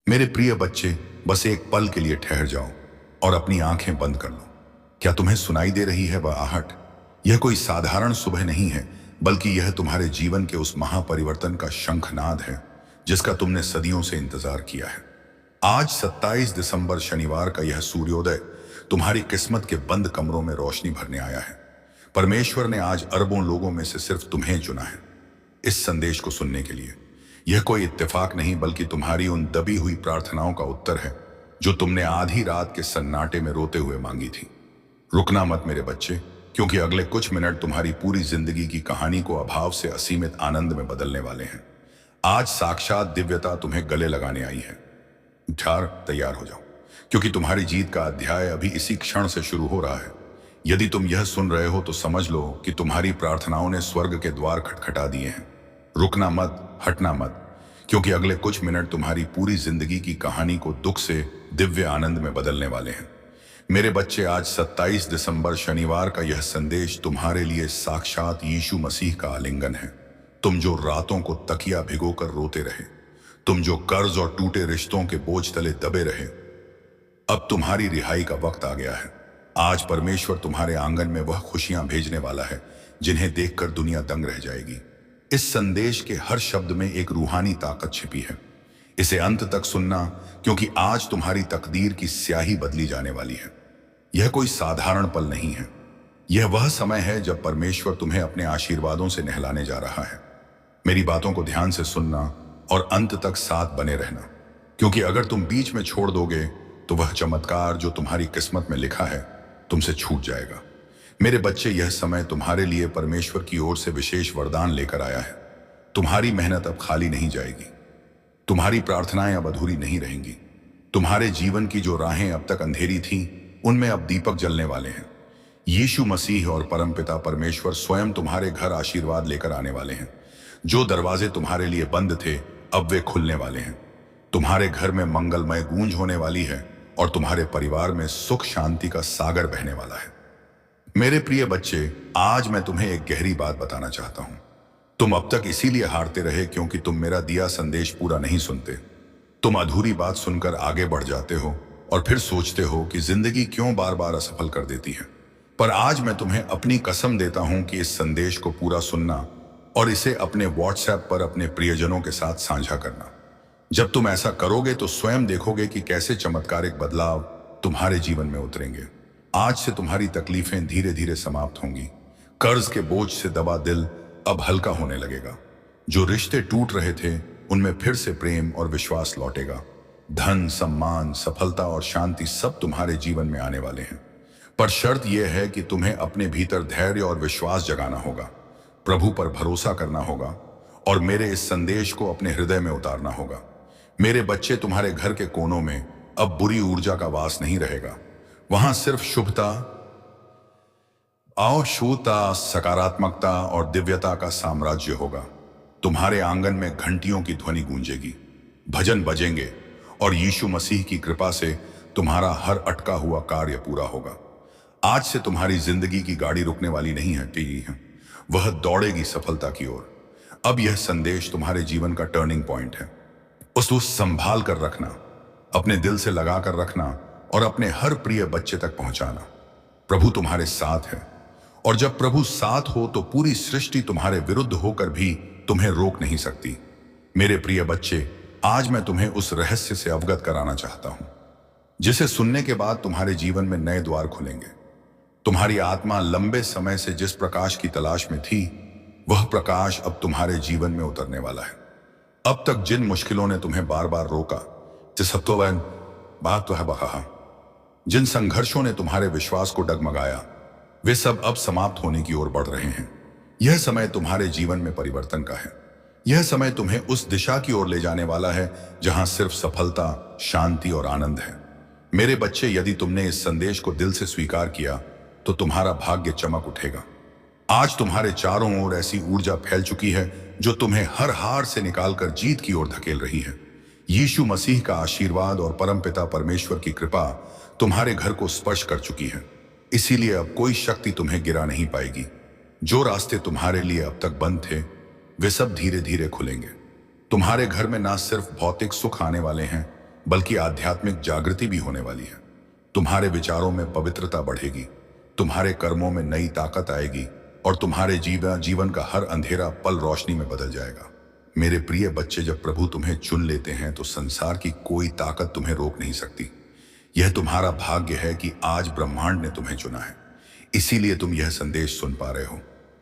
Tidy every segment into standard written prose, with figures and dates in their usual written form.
मेरे प्रिय बच्चे, बस एक पल के लिए ठहर जाओ और अपनी आंखें बंद कर लो। क्या तुम्हें सुनाई दे रही है वह आहट? यह कोई साधारण सुबह नहीं है, बल्कि यह तुम्हारे जीवन के उस महापरिवर्तन का शंखनाद है जिसका तुमने सदियों से इंतजार किया है। आज 27 दिसंबर शनिवार का यह सूर्योदय तुम्हारी किस्मत के बंद कमरों में रोशनी भरने आया है। परमेश्वर ने आज अरबों लोगों में से सिर्फ तुम्हें चुना है इस संदेश को सुनने के लिए। यह कोई इत्तेफाक नहीं, बल्कि तुम्हारी उन दबी हुई प्रार्थनाओं का उत्तर है जो तुमने आधी रात के सन्नाटे में रोते हुए मांगी थी। रुकना मत मेरे बच्चे, क्योंकि अगले कुछ मिनट तुम्हारी पूरी जिंदगी की कहानी को अभाव से असीमित आनंद में बदलने वाले हैं। आज साक्षात दिव्यता तुम्हें गले लगाने आई है। ठार तैयार हो जाओ, क्योंकि तुम्हारी जीत का अध्याय अभी इसी क्षण से शुरू हो रहा है। यदि तुम यह सुन रहे हो तो समझ लो कि तुम्हारी प्रार्थनाओं ने स्वर्ग के द्वार खटखटा दिए हैं। रुकना मत, हटना मत, क्योंकि अगले कुछ मिनट तुम्हारी पूरी जिंदगी की कहानी को दुख से दिव्य आनंद में बदलने वाले हैं। मेरे बच्चे, आज 27 दिसंबर शनिवार का यह संदेश तुम्हारे लिए साक्षात यीशु मसीह का आलिंगन है। तुम जो रातों को तकिया भिगोकर रोते रहे, तुम जो कर्ज और टूटे रिश्तों के बोझ तले दबे रहे, अब तुम्हारी रिहाई का वक्त आ गया है। आज परमेश्वर तुम्हारे आंगन में वह खुशियां भेजने वाला है जिन्हें देखकर दुनिया दंग रह जाएगी। इस संदेश के हर शब्द में एक रूहानी ताकत छिपी है। इसे अंत तक सुनना, क्योंकि आज तुम्हारी तकदीर की स्याही बदली जाने वाली है। यह कोई साधारण पल नहीं है। यह वह समय है जब परमेश्वर तुम्हें अपने आशीर्वादों से नहलाने जा रहा है। मेरी बातों को ध्यान से सुनना और अंत तक साथ बने रहना, क्योंकि अगर तुम बीच में छोड़ दोगे तो वह चमत्कार जो तुम्हारी किस्मत में लिखा है तुमसे छूट जाएगा। मेरे बच्चे, यह समय तुम्हारे लिए परमेश्वर की ओर से विशेष वरदान लेकर आया है। तुम्हारी मेहनत अब खाली नहीं जाएगी। तुम्हारी प्रार्थनाएं अब अधूरी नहीं रहेंगी। तुम्हारे जीवन की जो राहें अब तक अंधेरी थीं, उनमें अब दीपक जलने वाले हैं। यीशु मसीह और परमपिता परमेश्वर स्वयं तुम्हारे घर आशीर्वाद लेकर आने वाले हैं। जो दरवाजे तुम्हारे लिए बंद थे, अब वे खुलने वाले हैं। तुम्हारे घर में मंगलमय गूंज होने वाली है और तुम्हारे परिवार में सुख शांति का सागर बहने वाला है। मेरे प्रिय बच्चे, आज मैं तुम्हें एक गहरी बात बताना चाहता हूं। तुम अब तक इसीलिए हारते रहे क्योंकि तुम मेरा दिया संदेश पूरा नहीं सुनते। तुम अधूरी बात सुनकर आगे बढ़ जाते हो और फिर सोचते हो कि जिंदगी क्यों बार बार असफल कर देती है। पर आज मैं तुम्हें अपनी कसम देता हूं कि इस संदेश को पूरा सुनना और इसे अपने व्हाट्सएप पर अपने प्रियजनों के साथ साझा करना। जब तुम ऐसा करोगे तो स्वयं देखोगे कि कैसे चमत्कारिक बदलाव तुम्हारे जीवन में उतरेंगे। आज से तुम्हारी तकलीफें धीरे धीरे समाप्त होंगी। कर्ज के बोझ से दबा दिल अब हल्का होने लगेगा। जो रिश्ते टूट रहे थे, उनमें फिर से प्रेम और विश्वास लौटेगा। धन, सम्मान, सफलता और शांति सब तुम्हारे जीवन में आने वाले हैं। पर शर्त यह है कि तुम्हें अपने भीतर धैर्य और विश्वास जगाना होगा, प्रभु पर भरोसा करना होगा और मेरे इस संदेश को अपने हृदय में उतारना होगा। मेरे बच्चे, तुम्हारे घर के कोनों में अब बुरी ऊर्जा का वास नहीं रहेगा। वहां सिर्फ शुभता, शुद्धता, सकारात्मकता और दिव्यता का साम्राज्य होगा। तुम्हारे आंगन में घंटियों की ध्वनि गूंजेगी, भजन बजेंगे और यीशु मसीह की कृपा से तुम्हारा हर अटका हुआ कार्य पूरा होगा। आज से तुम्हारी जिंदगी की गाड़ी रुकने वाली नहीं है, वह दौड़ेगी सफलता की ओर। अब यह संदेश तुम्हारे जीवन का टर्निंग पॉइंट है। उसको संभाल कर रखना, अपने दिल से लगा कर रखना और अपने हर प्रिय बच्चे तक पहुंचाना। प्रभु तुम्हारे साथ है और जब प्रभु साथ हो तो पूरी सृष्टि तुम्हारे विरुद्ध होकर भी तुम्हें रोक नहीं सकती। मेरे प्रिय बच्चे, आज मैं तुम्हें उस रहस्य से अवगत कराना चाहता हूं जिसे सुनने के बाद तुम्हारे जीवन में नए द्वार खुलेंगे। तुम्हारी आत्मा लंबे समय से जिस प्रकाश की तलाश में थी, वह प्रकाश अब तुम्हारे जीवन में उतरने वाला है। अब तक जिन मुश्किलों ने तुम्हें बार बार रोका, जिन संघर्षों ने तुम्हारे विश्वास को डगमगाया, वे सब अब समाप्त होने की ओर बढ़ रहे हैं। यह समय तुम्हारे जीवन में परिवर्तन का है। यह समय तुम्हें उस दिशा की ओर ले जाने वाला है जहां सिर्फ सफलता, शांति और आनंद है। मेरे बच्चे, यदि तुमने इस संदेश को दिल से स्वीकार किया तो तुम्हारा भाग्य चमक उठेगा। आज तुम्हारे चारों ओर ऐसी ऊर्जा फैल चुकी है जो तुम्हें हर हार से निकालकर जीत की ओर धकेल रही है। यीशु मसीह का आशीर्वाद और परमपिता परमेश्वर की कृपा तुम्हारे घर को स्पर्श कर चुकी है। इसीलिए अब कोई शक्ति तुम्हें गिरा नहीं पाएगी। जो रास्ते तुम्हारे लिए अब तक बंद थे, वे सब धीरे धीरे खुलेंगे। तुम्हारे घर में ना सिर्फ भौतिक सुख आने वाले हैं, बल्कि आध्यात्मिक जागृति भी होने वाली है। तुम्हारे विचारों में पवित्रता बढ़ेगी, तुम्हारे कर्मों में नई ताकत आएगी और तुम्हारे जीवन का हर अंधेरा पल रोशनी में बदल जाएगा। मेरे प्रिय बच्चे, जब प्रभु तुम्हें चुन लेते हैं तो संसार की कोई ताकत तुम्हें रोक नहीं सकती। यह तुम्हारा भाग्य है कि आज ब्रह्मांड ने तुम्हें चुना है, इसीलिए तुम यह संदेश सुन पा रहे हो।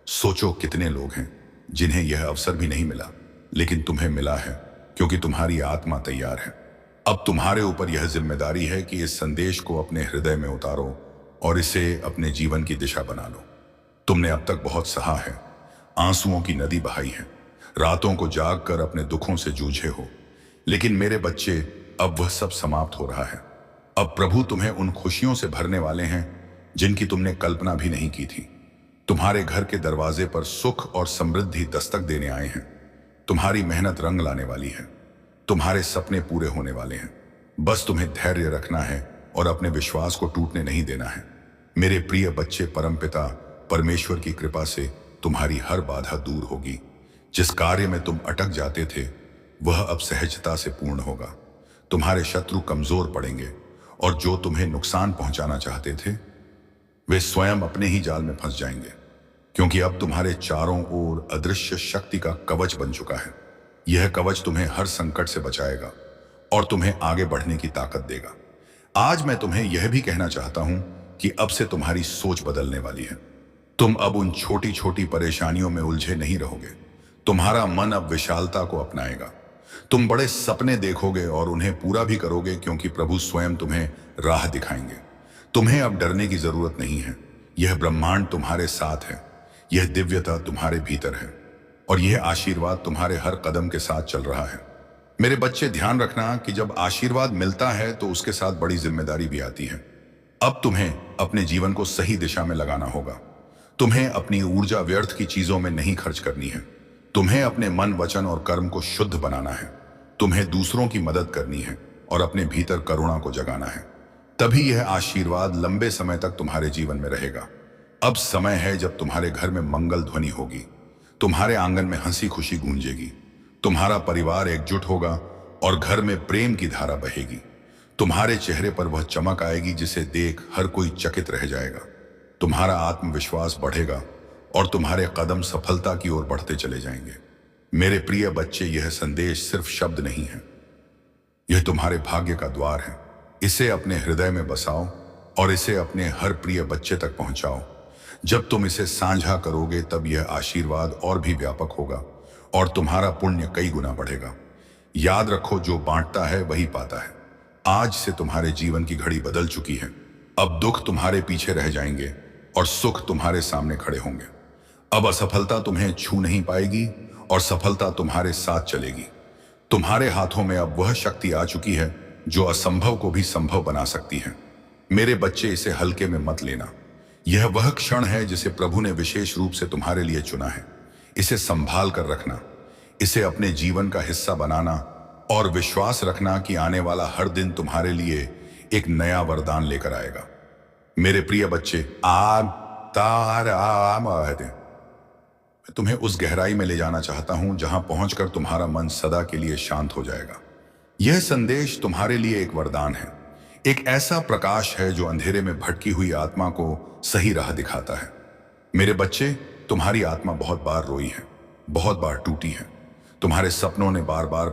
सोचो कितने लोग हैं जिन्हें यह अवसर भी नहीं मिला, लेकिन तुम्हें मिला है क्योंकि तुम्हारी आत्मा तैयार है। अब तुम्हारे ऊपर यह जिम्मेदारी है कि इस संदेश को अपने हृदय में उतारो और इसे अपने जीवन की दिशा बना लो। तुमने अब तक बहुत सहा है, आंसुओं की नदी बहाई है, रातों को जाग कर अपने दुखों से जूझे हो, लेकिन मेरे बच्चे, अब वह सब समाप्त हो रहा है। अब प्रभु तुम्हें उन खुशियों से भरने वाले हैं जिनकी तुमने कल्पना भी नहीं की थी। तुम्हारे घर के दरवाजे पर सुख और समृद्धि दस्तक देने आए हैं। तुम्हारी मेहनत रंग लाने वाली है, तुम्हारे सपने पूरे होने वाले हैं। बस तुम्हें धैर्य रखना है और अपने विश्वास को टूटने नहीं देना है। मेरे प्रिय बच्चे, परमपिता परमेश्वर की कृपा से तुम्हारी हर बाधा दूर होगी। जिस कार्य में तुम अटक जाते थे वह अब सहजता से पूर्ण होगा। तुम्हारे शत्रु कमजोर पड़ेंगे और जो तुम्हें नुकसान पहुंचाना चाहते थे वे स्वयं अपने ही जाल में फंस जाएंगे, क्योंकि अब तुम्हारे चारों ओर अदृश्य शक्ति का कवच बन चुका है। यह कवच तुम्हें हर संकट से बचाएगा और तुम्हें आगे बढ़ने की ताकत देगा। आज मैं तुम्हें यह भी कहना चाहता हूं कि अब से तुम्हारी सोच बदलने वाली है। तुम अब उन छोटी छोटी परेशानियों में उलझे नहीं रहोगे। तुम्हारा मन अब विशालता को अपनाएगा। तुम बड़े सपने देखोगे और उन्हें पूरा भी करोगे, क्योंकि प्रभु स्वयं तुम्हें राह दिखाएंगे। तुम्हें अब डरने की जरूरत नहीं है। यह ब्रह्मांड तुम्हारे साथ है, यह दिव्यता तुम्हारे भीतर है और यह आशीर्वाद तुम्हारे हर कदम के साथ चल रहा है। मेरे बच्चे, ध्यान रखना कि जब आशीर्वाद मिलता है तो उसके साथ बड़ी जिम्मेदारी भी आती है। अब तुम्हें अपने जीवन को सही दिशा में लगाना होगा। तुम्हें अपनी ऊर्जा व्यर्थ की चीजों में नहीं खर्च करनी है। तुम्हें अपने मन, वचन और कर्म को शुद्ध बनाना है। तुम्हें दूसरों की मदद करनी है और अपने भीतर करुणा को जगाना है। तभी यह आशीर्वाद लंबे समय तक तुम्हारे जीवन में रहेगा। अब समय है जब तुम्हारे घर में मंगल ध्वनि होगी, तुम्हारे आंगन में हंसी खुशी गूंजेगी, तुम्हारा परिवार एकजुट होगा और घर में प्रेम की धारा बहेगी। तुम्हारे चेहरे पर वह चमक आएगी जिसे देख हर कोई चकित रह जाएगा। तुम्हारा आत्मविश्वास बढ़ेगा और तुम्हारे कदम सफलता की ओर बढ़ते चले जाएंगे। मेरे प्रिय बच्चे, यह संदेश सिर्फ शब्द नहीं है, यह तुम्हारे भाग्य का द्वार है। इसे अपने हृदय में बसाओ और इसे अपने हर प्रिय बच्चे तक पहुंचाओ। जब तुम इसे साझा करोगे तब यह आशीर्वाद और भी व्यापक होगा और तुम्हारा पुण्य कई गुना बढ़ेगा। याद रखो, जो बांटता है वही पाता है। आज से तुम्हारे जीवन की घड़ी बदल चुकी है। अब दुख तुम्हारे पीछे रह जाएंगे और सुख तुम्हारे सामने खड़े होंगे। अब असफलता तुम्हें छू नहीं पाएगी और सफलता तुम्हारे साथ चलेगी। तुम्हारे हाथों में अब वह शक्ति आ चुकी है जो असंभव को भी संभव बना सकती है। मेरे बच्चे, इसे हल्के में मत लेना। यह वह क्षण है जिसे प्रभु ने विशेष रूप से तुम्हारे लिए चुना है। इसे संभाल कर रखना, इसे अपने जीवन का हिस्सा बनाना और विश्वास रखना कि आने वाला हर दिन तुम्हारे लिए एक नया वरदान लेकर आएगा। मेरे प्रिय बच्चे, मैं तुम्हें उस गहराई में ले जाना चाहता हूं जहां पहुंचकर तुम्हारा मन सदा के लिए शांत हो जाएगा। यह संदेश तुम्हारे लिए एक वरदान है, एक ऐसा प्रकाश है जो अंधेरे में भटकी हुई आत्मा को सही राह दिखाता है। मेरे बच्चे, तुम्हारी आत्मा बहुत बार रोई है, बहुत बार टूटी है। तुम्हारे सपनों ने बार बार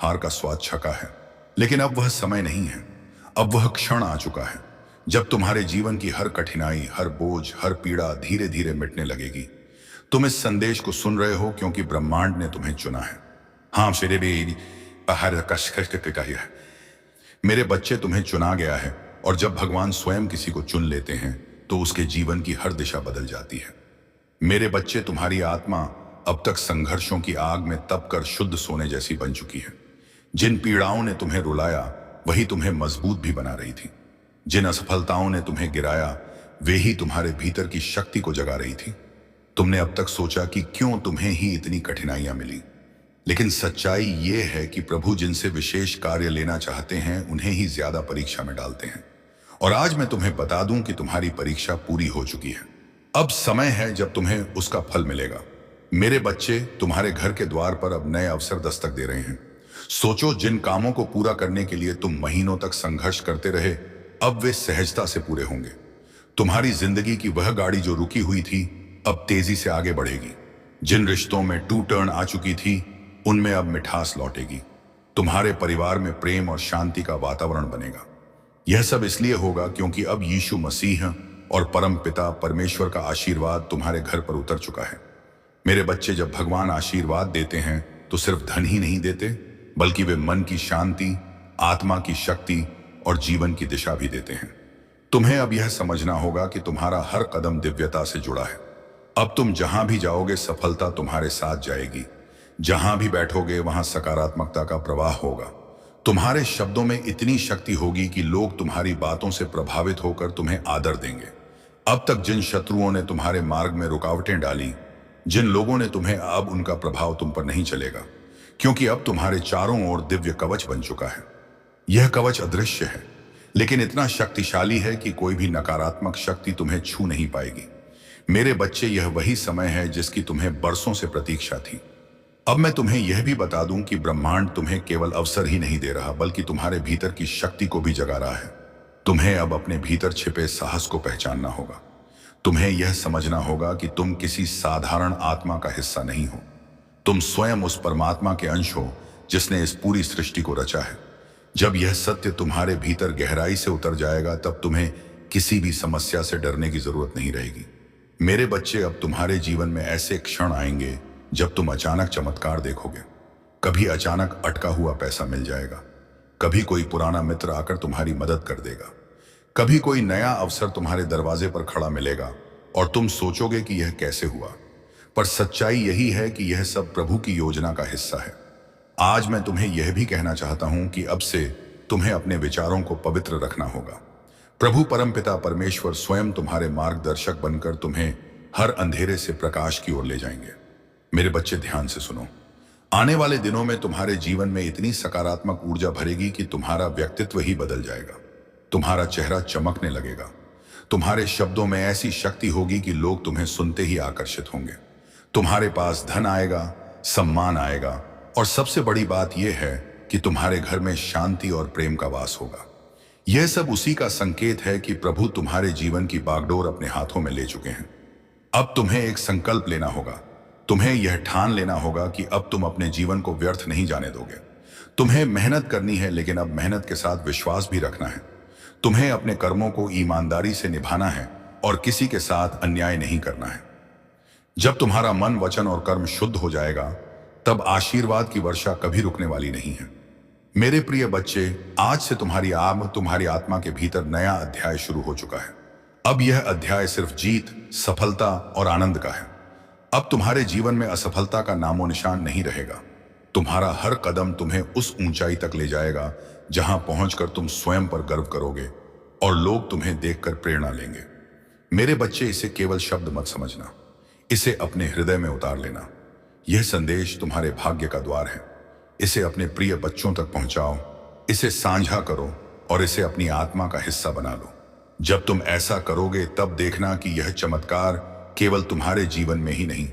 हार का स्वाद छका है, लेकिन अब वह समय नहीं है। अब वह क्षण आ चुका है जब तुम्हारे जीवन की हर कठिनाई, हर बोझ, हर पीड़ा धीरे धीरे मिटने लगेगी। तुम इस संदेश को सुन रहे हो क्योंकि ब्रह्मांड ने तुम्हें चुना है। हाँ, मेरे बच्चे, तुम्हें चुना गया है और जब भगवान स्वयं किसी को चुन लेते हैं तो उसके जीवन की हर दिशा बदल जाती है। मेरे बच्चे, तुम्हारी आत्मा अब तक संघर्षों की आग में तप कर शुद्ध सोने जैसी बन चुकी है। जिन पीड़ाओं ने तुम्हें रुलाया वही तुम्हें मजबूत भी बना रही थी। जिन असफलताओं ने तुम्हें गिराया वे ही तुम्हारे भीतर की शक्ति को जगा रही थी। तुमने अब तक सोचा कि क्यों तुम्हें ही इतनी कठिनाइयां मिली, लेकिन सच्चाई ये है कि प्रभु जिनसे विशेष कार्य लेना चाहते हैं उन्हें ही ज्यादा परीक्षा में डालते हैं। और आज मैं तुम्हें बता दूं कि तुम्हारी परीक्षा पूरी हो चुकी है। अब समय है जब तुम्हें उसका फल मिलेगा। मेरे बच्चे, तुम्हारे घर के द्वार पर अब नए अवसर दस्तक दे रहे हैं। सोचो, जिन कामों को पूरा करने के लिए तुम महीनों तक संघर्ष करते रहे, अब वे सहजता से पूरे होंगे। तुम्हारी जिंदगी की वह गाड़ी जो रुकी हुई थी, अब तेजी से आगे बढ़ेगी। जिन रिश्तों में टू टर्न आ चुकी थी, उनमें अब मिठास लौटेगी। तुम्हारे परिवार में प्रेम और शांति का वातावरण बनेगा। यह सब इसलिए होगा क्योंकि अब यीशु मसीह और परम पिता परमेश्वर का आशीर्वाद तुम्हारे घर पर उतर चुका है। मेरे बच्चे, जब भगवान आशीर्वाद देते हैं तो सिर्फ धन ही नहीं देते, बल्कि वे मन की शांति, आत्मा की शक्ति और जीवन की दिशा भी देते हैं। तुम्हें अब यह समझना होगा कि तुम्हारा हर कदम दिव्यता से जुड़ा है। अब तुम जहां भी जाओगे, सफलता तुम्हारे साथ जाएगी। जहां भी बैठोगे, वहां सकारात्मकता का प्रवाह होगा। तुम्हारे शब्दों में इतनी शक्ति होगी कि लोग तुम्हारी बातों से प्रभावित होकर तुम्हें आदर देंगे। अब तक जिन शत्रुओं ने तुम्हारे मार्ग में रुकावटें डाली, जिन लोगों ने तुम्हें, अब उनका प्रभाव तुम पर नहीं चलेगा, क्योंकि अब तुम्हारे चारों ओर दिव्य कवच बन चुका है। यह कवच अदृश्य है, लेकिन इतना शक्तिशाली है कि कोई भी नकारात्मक शक्ति तुम्हें छू नहीं पाएगी। मेरे बच्चे, यह वही समय है जिसकी तुम्हें बरसों से प्रतीक्षा थी। अब मैं तुम्हें यह भी बता दूं कि ब्रह्मांड तुम्हें केवल अवसर ही नहीं दे रहा, बल्कि तुम्हारे भीतर की शक्ति को भी जगा रहा है। तुम्हें अब अपने भीतर छिपे साहस को पहचानना होगा। तुम्हें यह समझना होगा कि तुम किसी साधारण आत्मा का हिस्सा नहीं हो। तुम स्वयं उस परमात्मा के अंश हो जिसने इस पूरी सृष्टि को रचा है। जब यह सत्य तुम्हारे भीतर गहराई से उतर जाएगा, तब तुम्हें किसी भी समस्या से डरने की जरूरत नहीं रहेगी। मेरे बच्चे, अब तुम्हारे जीवन में ऐसे क्षण आएंगे जब तुम अचानक चमत्कार देखोगे। कभी अचानक अटका हुआ पैसा मिल जाएगा, कभी कोई पुराना मित्र आकर तुम्हारी मदद कर देगा, कभी कोई नया अवसर तुम्हारे दरवाजे पर खड़ा मिलेगा और तुम सोचोगे कि यह कैसे हुआ। पर सच्चाई यही है कि यह सब प्रभु की योजना का हिस्सा है। आज मैं तुम्हें यह भी कहना चाहता हूं कि अब से तुम्हें अपने विचारों को पवित्र रखना होगा। प्रभु परमपिता परमेश्वर स्वयं तुम्हारे मार्गदर्शक बनकर तुम्हें हर अंधेरे से प्रकाश की ओर ले जाएंगे। मेरे बच्चे, ध्यान से सुनो। आने वाले दिनों में तुम्हारे जीवन में इतनी सकारात्मक ऊर्जा भरेगी कि तुम्हारा व्यक्तित्व ही बदल जाएगा। तुम्हारा चेहरा चमकने लगेगा। तुम्हारे शब्दों में ऐसी शक्ति होगी कि लोग तुम्हें सुनते ही आकर्षित होंगे। तुम्हारे पास धन आएगा, सम्मान आएगा, और सबसे बड़ी बात यह है कि तुम्हारे घर में शांति और प्रेम का वास होगा। यह सब उसी का संकेत है कि प्रभु तुम्हारे जीवन की बागडोर अपने हाथों में ले चुके हैं। अब तुम्हें एक संकल्प लेना होगा। तुम्हें यह ठान लेना होगा कि अब तुम अपने जीवन को व्यर्थ नहीं जाने दोगे। तुम्हें मेहनत करनी है, लेकिन अब मेहनत के साथ विश्वास भी रखना है। तुम्हें अपने कर्मों को ईमानदारी से निभाना है और किसी के साथ अन्याय नहीं करना है। जब तुम्हारा मन, वचन और कर्म शुद्ध हो जाएगा, तब आशीर्वाद की वर्षा कभी रुकने वाली नहीं है। मेरे प्रिय बच्चे, आज से तुम्हारी आत्मा के भीतर नया अध्याय शुरू हो चुका है। अब यह अध्याय सिर्फ जीत, सफलता और आनंद का है। अब तुम्हारे जीवन में असफलता का नामो निशान नहीं रहेगा। तुम्हारा हर कदम तुम्हें उस ऊंचाई तक ले जाएगा जहां पहुंचकर तुम स्वयं पर गर्व करोगे और लोग तुम्हें देखकर प्रेरणा लेंगे। मेरे बच्चे, इसे केवल शब्द मत समझना, इसे अपने हृदय में उतार लेना। यह संदेश तुम्हारे भाग्य का द्वार है। इसे अपने प्रिय बच्चों तक पहुंचाओ, इसे साझा करो और इसे अपनी आत्मा का हिस्सा बना लो। जब तुम ऐसा करोगे, तब देखना कि यह चमत्कार केवल तुम्हारे जीवन में ही नहीं,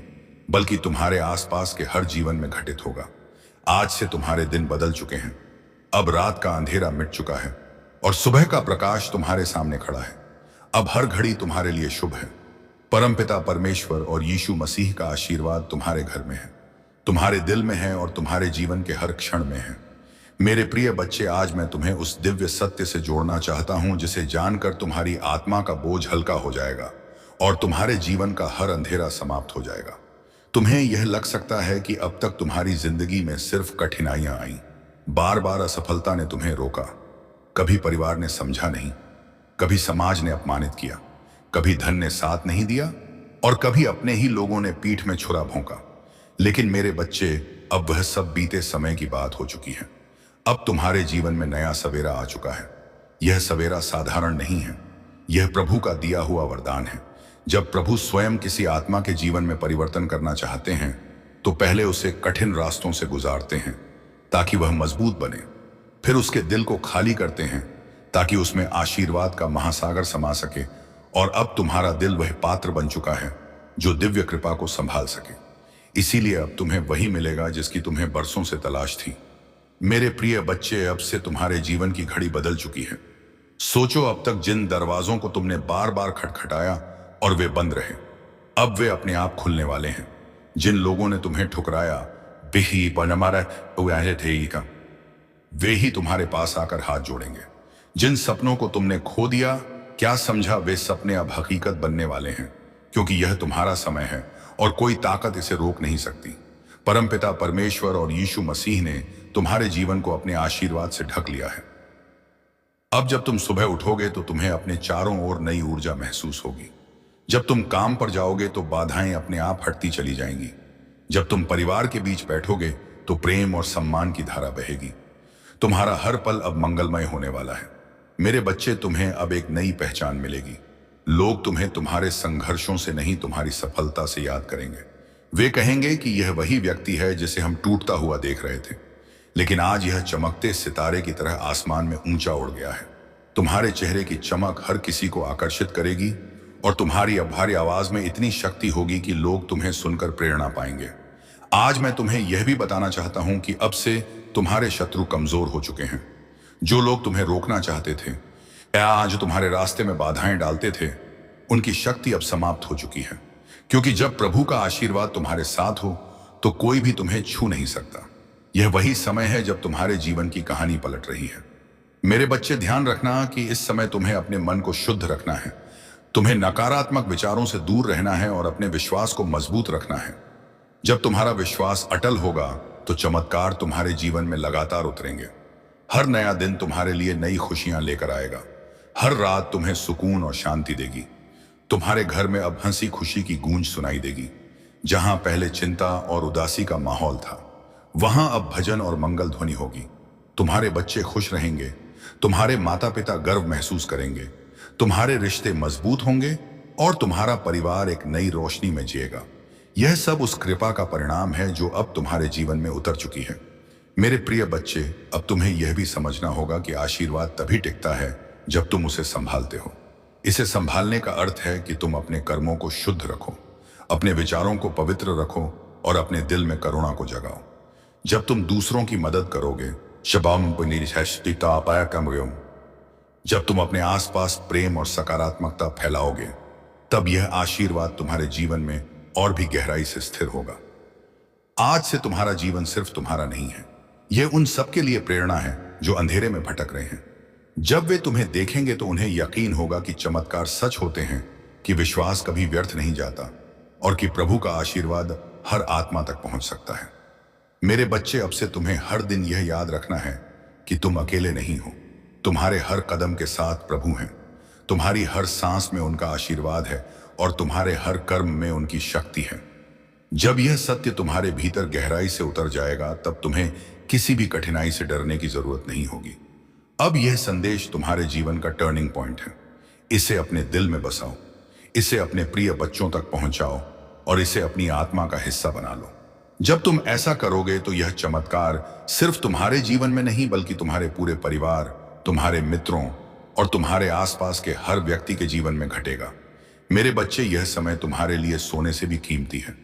बल्कि तुम्हारे आसपास के हर जीवन में घटित होगा। आज से तुम्हारे दिन बदल चुके हैं। अब रात का अंधेरा मिट चुका है और सुबह का प्रकाश तुम्हारे सामने खड़ा है। अब हर घड़ी तुम्हारे लिए शुभ है। परमपिता परमेश्वर और यीशु मसीह का आशीर्वाद तुम्हारे घर में है, तुम्हारे दिल में है और तुम्हारे जीवन के हर क्षण में है। मेरे प्रिय बच्चे, आज मैं तुम्हें उस दिव्य सत्य से जोड़ना चाहता हूं जिसे जानकर तुम्हारी आत्मा का बोझ हल्का हो जाएगा और तुम्हारे जीवन का हर अंधेरा समाप्त हो जाएगा। तुम्हें यह लग सकता है कि अब तक तुम्हारी जिंदगी में सिर्फ कठिनाइयां आईं, बार बार असफलता ने तुम्हें रोका, कभी परिवार ने समझा नहीं, कभी समाज ने अपमानित किया, कभी धन ने साथ नहीं दिया और कभी अपने ही लोगों ने पीठ में छुरा भोंका। लेकिन मेरे बच्चे, अब वह सब बीते समय की बात हो चुकी है। अब तुम्हारे जीवन में नया सवेरा आ चुका है। यह सवेरा साधारण नहीं है, यह प्रभु का दिया हुआ वरदान है। जब प्रभु स्वयं किसी आत्मा के जीवन में परिवर्तन करना चाहते हैं, तो पहले उसे कठिन रास्तों से गुजारते हैं ताकि वह मजबूत बने। फिर उसके दिल को खाली करते हैं ताकि उसमें आशीर्वाद का महासागर समा सके। और अब तुम्हारा दिल वह पात्र बन चुका है जो दिव्य कृपा को संभाल सके। इसीलिए अब तुम्हें वही मिलेगा जिसकी तुम्हें बरसों से तलाश थी। मेरे प्रिय बच्चे, अब से तुम्हारे जीवन की घड़ी बदल चुकी है। सोचो, अब तक जिन दरवाजों को तुमने बार बार खटखटाया और वे बंद रहे, अब वे अपने आप खुलने वाले हैं। जिन लोगों ने तुम्हें ठुकराया, बिही बनमारा थे का, वे ही तुम्हारे पास आकर हाथ जोड़ेंगे। जिन सपनों को तुमने खो दिया, क्या समझा, वे सपने अब हकीकत बनने वाले हैं, क्योंकि यह तुम्हारा समय है और कोई ताकत इसे रोक नहीं सकती। परमपिता परमेश्वर और यीशु मसीह ने तुम्हारे जीवन को अपने आशीर्वाद से ढक लिया है। अब जब तुम सुबह उठोगे तो तुम्हें अपने चारों ओर नई ऊर्जा महसूस होगी। जब तुम काम पर जाओगे तो बाधाएं अपने आप हटती चली जाएंगी। जब तुम परिवार के बीच बैठोगे तो प्रेम और सम्मान की धारा बहेगी। तुम्हारा हर पल अब मंगलमय होने वाला है। मेरे बच्चे, तुम्हें अब एक नई पहचान मिलेगी। लोग तुम्हें तुम्हारे संघर्षों से नहीं, तुम्हारी सफलता से याद करेंगे। वे कहेंगे कि यह वही व्यक्ति है जिसे हम टूटता हुआ देख रहे थे, लेकिन आज यह चमकते सितारे की तरह आसमान में ऊंचा उड़ गया है। तुम्हारे चेहरे की चमक हर किसी को आकर्षित करेगी और तुम्हारी भारी आवाज में इतनी शक्ति होगी कि लोग तुम्हें सुनकर प्रेरणा पाएंगे। आज मैं तुम्हें यह भी बताना चाहता हूं कि अब से तुम्हारे शत्रु कमजोर हो चुके हैं। जो लोग तुम्हें रोकना चाहते थे या आज तुम्हारे रास्ते में बाधाएं डालते थे, उनकी शक्ति अब समाप्त हो चुकी है, क्योंकि जब प्रभु का आशीर्वाद तुम्हारे साथ हो तो कोई भी तुम्हें छू नहीं सकता। यह वही समय है जब तुम्हारे जीवन की कहानी पलट रही है। मेरे बच्चे, ध्यान रखना कि इस समय तुम्हें अपने मन को शुद्ध रखना है। तुम्हें नकारात्मक विचारों से दूर रहना है और अपने विश्वास को मजबूत रखना है। जब तुम्हारा विश्वास अटल होगा तो चमत्कार तुम्हारे जीवन में लगातार उतरेंगे। हर नया दिन तुम्हारे लिए नई खुशियां लेकर आएगा। हर रात तुम्हें सुकून और शांति देगी। तुम्हारे घर में अब हंसी खुशी की गूंज सुनाई देगी। जहां पहले चिंता और उदासी का माहौल था, वहां अब भजन और मंगल ध्वनि होगी। तुम्हारे बच्चे खुश रहेंगे, तुम्हारे माता पिता गर्व महसूस करेंगे, तुम्हारे रिश्ते मजबूत होंगे और तुम्हारा परिवार एक नई रोशनी में जिएगा। यह सब उस कृपा का परिणाम है जो अब तुम्हारे जीवन में उतर चुकी है। मेरे प्रिय बच्चे, अब तुम्हें यह भी समझना होगा कि आशीर्वाद तभी टिकता है जब तुम उसे संभालते हो। इसे संभालने का अर्थ है कि तुम अपने कर्मों को शुद्ध रखो, अपने विचारों को पवित्र रखो और अपने दिल में करुणा को जगाओ। जब तुम दूसरों की मदद करोगे, जब तुम अपने आसपास प्रेम और सकारात्मकता फैलाओगे, तब यह आशीर्वाद तुम्हारे जीवन में और भी गहराई से स्थिर होगा। आज से तुम्हारा जीवन सिर्फ तुम्हारा नहीं है, यह उन सबके लिए प्रेरणा है जो अंधेरे में भटक रहे हैं। जब वे तुम्हें देखेंगे तो उन्हें यकीन होगा कि चमत्कार सच होते हैं, कि विश्वास कभी व्यर्थ नहीं जाता और कि प्रभु का आशीर्वाद हर आत्मा तक पहुंच सकता है। मेरे बच्चे, अब से तुम्हें हर दिन यह याद रखना है कि तुम अकेले नहीं हो। तुम्हारे हर कदम के साथ प्रभु हैं, तुम्हारी हर सांस में उनका आशीर्वाद है और तुम्हारे हर कर्म में उनकी शक्ति है। जब यह सत्य तुम्हारे भीतर गहराई से उतर जाएगा, तब तुम्हें किसी भी कठिनाई से डरने की जरूरत नहीं होगी। अब यह संदेश तुम्हारे जीवन का टर्निंग पॉइंट है। इसे अपने दिल में बसाओ, इसे अपने प्रिय बच्चों तक पहुंचाओ और इसे अपनी आत्मा का हिस्सा बना लो। जब तुम ऐसा करोगे तो यह चमत्कार सिर्फ तुम्हारे जीवन में नहीं, बल्कि तुम्हारे पूरे परिवार, तुम्हारे मित्रों और तुम्हारे आसपास के हर व्यक्ति के जीवन में घटेगा। मेरे बच्चे, यह समय तुम्हारे लिए सोने से भी कीमती है।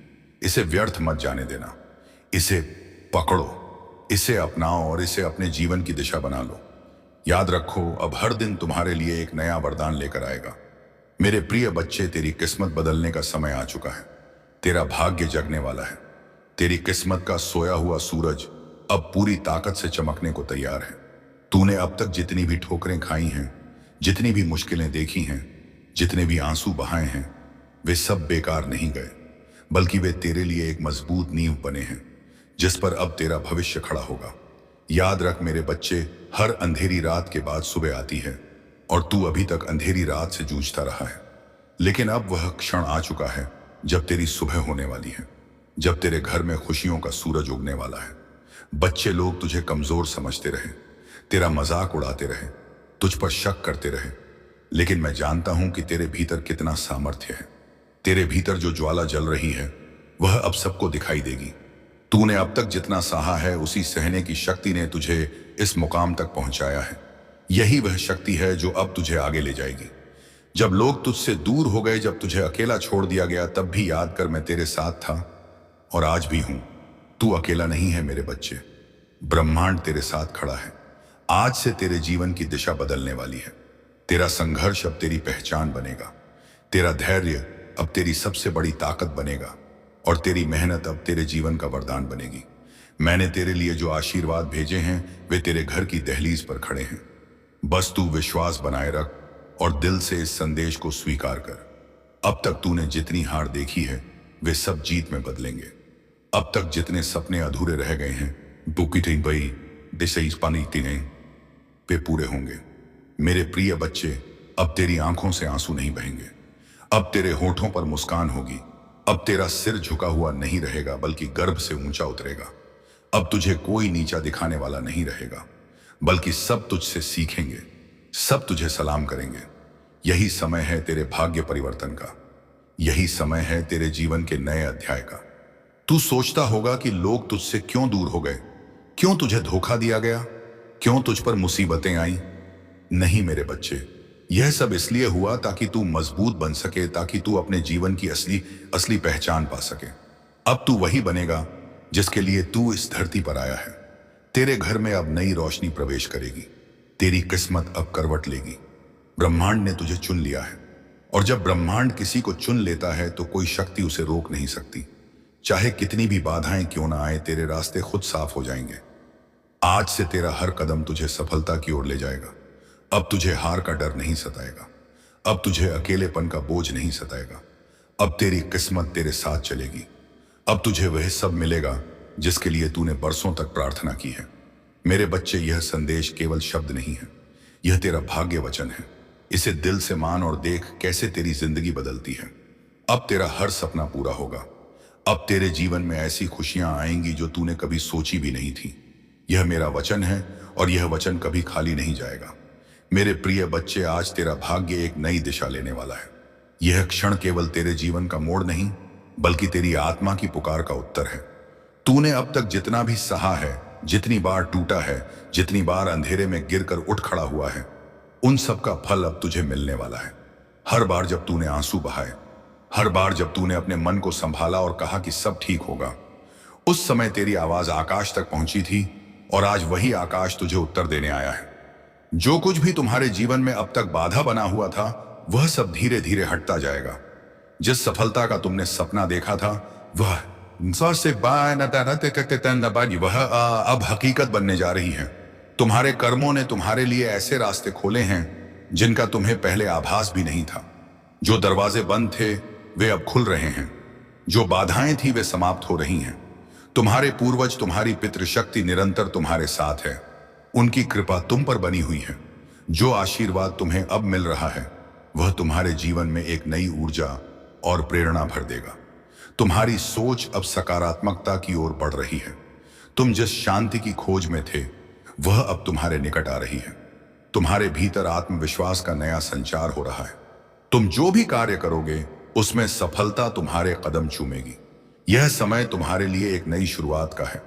इसे व्यर्थ मत जाने देना। इसे पकड़ो, इसे अपनाओ और इसे अपने जीवन की दिशा बना लो। याद रखो, अब हर दिन तुम्हारे लिए एक नया वरदान लेकर आएगा। मेरे प्रिय बच्चे, तेरी किस्मत बदलने का समय आ चुका है। तेरा भाग्य जगने वाला है। तेरी किस्मत का सोया हुआ सूरज अब पूरी ताकत से चमकने को तैयार है। तूने अब तक जितनी भी ठोकरें खाई हैं, जितनी भी मुश्किलें देखी हैं, जितने भी आंसू बहाए हैं, वे सब बेकार नहीं गए, बल्कि वे तेरे लिए एक मजबूत नींव बने हैं जिस पर अब तेरा भविष्य खड़ा होगा। याद रख मेरे बच्चे, हर अंधेरी रात के बाद सुबह आती है और तू अभी तक अंधेरी रात से जूझता रहा है। लेकिन अब वह क्षण आ चुका है जब तेरी सुबह होने वाली है, जब तेरे घर में खुशियों का सूरज उगने वाला है। बच्चे, लोग तुझे कमजोर समझते रहे, तेरा मजाक उड़ाते रहे, तुझ पर शक करते रहे, लेकिन मैं जानता हूं कि तेरे भीतर कितना सामर्थ्य है। तेरे भीतर जो ज्वाला जल रही है वह अब सबको दिखाई देगी। तूने अब तक जितना सहा है, उसी सहने की शक्ति ने तुझे इस मुकाम तक पहुंचाया है। यही वह शक्ति है जो अब तुझे आगे ले जाएगी। जब लोग तुझसे दूर हो गए, जब तुझे अकेला छोड़ दिया गया, तब भी याद कर मैं तेरे साथ था और आज भी हूं। तू अकेला नहीं है मेरे बच्चे। ब्रह्मांड तेरे साथ खड़ा है। आज से तेरे जीवन की दिशा बदलने वाली है। तेरा संघर्ष अब तेरी पहचान बनेगा। तेरा धैर्य अब तेरी सबसे बड़ी ताकत बनेगा और तेरी मेहनत अब तेरे जीवन का वरदान बनेगी। मैंने तेरे लिए जो आशीर्वाद भेजे हैं वे तेरे घर की दहलीज पर खड़े हैं। बस तू विश्वास बनाए रख और दिल से इस संदेश को स्वीकार कर। अब तक तूने जितनी हार देखी है वे सब जीत में बदलेंगे। अब तक जितने सपने अधूरे रह गए हैं वे पूरे होंगे। मेरे प्रिय बच्चे, अब तेरी आंखों से आंसू नहीं बहेंगे। अब तेरे होठों पर मुस्कान होगी। अब तेरा सिर झुका हुआ नहीं रहेगा बल्कि गर्व से ऊंचा उतरेगा। अब तुझे कोई नीचा दिखाने वाला नहीं रहेगा बल्कि सब तुझसे सीखेंगे, सब तुझे सलाम करेंगे। यही समय है तेरे भाग्य परिवर्तन का। यही समय है तेरे जीवन के नए अध्याय का। तू सोचता होगा कि लोग तुझसे क्यों दूर हो गए, क्यों तुझे धोखा दिया गया, क्यों तुझ पर मुसीबतें आई। नहीं मेरे बच्चे, यह सब इसलिए हुआ ताकि तू मजबूत बन सके, ताकि तू अपने जीवन की असली पहचान पा सके। अब तू वही बनेगा जिसके लिए तू इस धरती पर आया है। तेरे घर में अब नई रोशनी प्रवेश करेगी। तेरी किस्मत अब करवट लेगी। ब्रह्मांड ने तुझे चुन लिया है और जब ब्रह्मांड किसी को चुन लेता है तो कोई शक्ति उसे रोक नहीं सकती। चाहे कितनी भी बाधाएं क्यों ना आए, तेरे रास्ते खुद साफ हो जाएंगे। आज से तेरा हर कदम तुझे सफलता की ओर ले जाएगा। अब तुझे हार का डर नहीं सताएगा। अब तुझे अकेलेपन का बोझ नहीं सताएगा। अब तेरी किस्मत तेरे साथ चलेगी। अब तुझे वह सब मिलेगा जिसके लिए तूने बरसों तक प्रार्थना की है। मेरे बच्चे, यह संदेश केवल शब्द नहीं है, यह तेरा भाग्य वचन है। इसे दिल से मान और देख कैसे तेरी जिंदगी बदलती है। अब तेरा हर सपना पूरा होगा। अब तेरे जीवन में ऐसी खुशियां आएंगी जो तूने कभी सोची भी नहीं थी। यह मेरा वचन है और यह वचन कभी खाली नहीं जाएगा। मेरे प्रिय बच्चे, आज तेरा भाग्य एक नई दिशा लेने वाला है। यह क्षण केवल तेरे जीवन का मोड़ नहीं बल्कि तेरी आत्मा की पुकार का उत्तर है। तूने अब तक जितना भी सहा है, जितनी बार टूटा है, जितनी बार अंधेरे में गिरकर उठ खड़ा हुआ है, उन सब का फल अब तुझे मिलने वाला है। हर बार जब तूने आंसू बहाए, हर बार जब तूने अपने मन को संभाला और कहा कि सब ठीक होगा, उस समय तेरी आवाज आकाश तक पहुंची थी और आज वही आकाश तुझे उत्तर देने आया है। जो कुछ भी तुम्हारे जीवन में अब तक बाधा बना हुआ था वह सब धीरे धीरे हटता जाएगा। जिस सफलता का तुमने सपना देखा था वह अब हकीकत बनने जा रही है। तुम्हारे कर्मों ने तुम्हारे लिए ऐसे रास्ते खोले हैं जिनका तुम्हें पहले आभास भी नहीं था। जो दरवाजे बंद थे वे अब खुल रहे हैं। जो बाधाएं थी वे समाप्त हो रही हैं। तुम्हारे पूर्वज, तुम्हारी पितृशक्ति निरंतर तुम्हारे साथ है। उनकी कृपा तुम पर बनी हुई है। जो आशीर्वाद तुम्हें अब मिल रहा है वह तुम्हारे जीवन में एक नई ऊर्जा और प्रेरणा भर देगा। तुम्हारी सोच अब सकारात्मकता की ओर बढ़ रही है। तुम जिस शांति की खोज में थे वह अब तुम्हारे निकट आ रही है। तुम्हारे भीतर आत्मविश्वास का नया संचार हो रहा है। तुम जो भी कार्य करोगे उसमें सफलता तुम्हारे कदम चूमेगी। यह समय तुम्हारे लिए एक नई शुरुआत का है।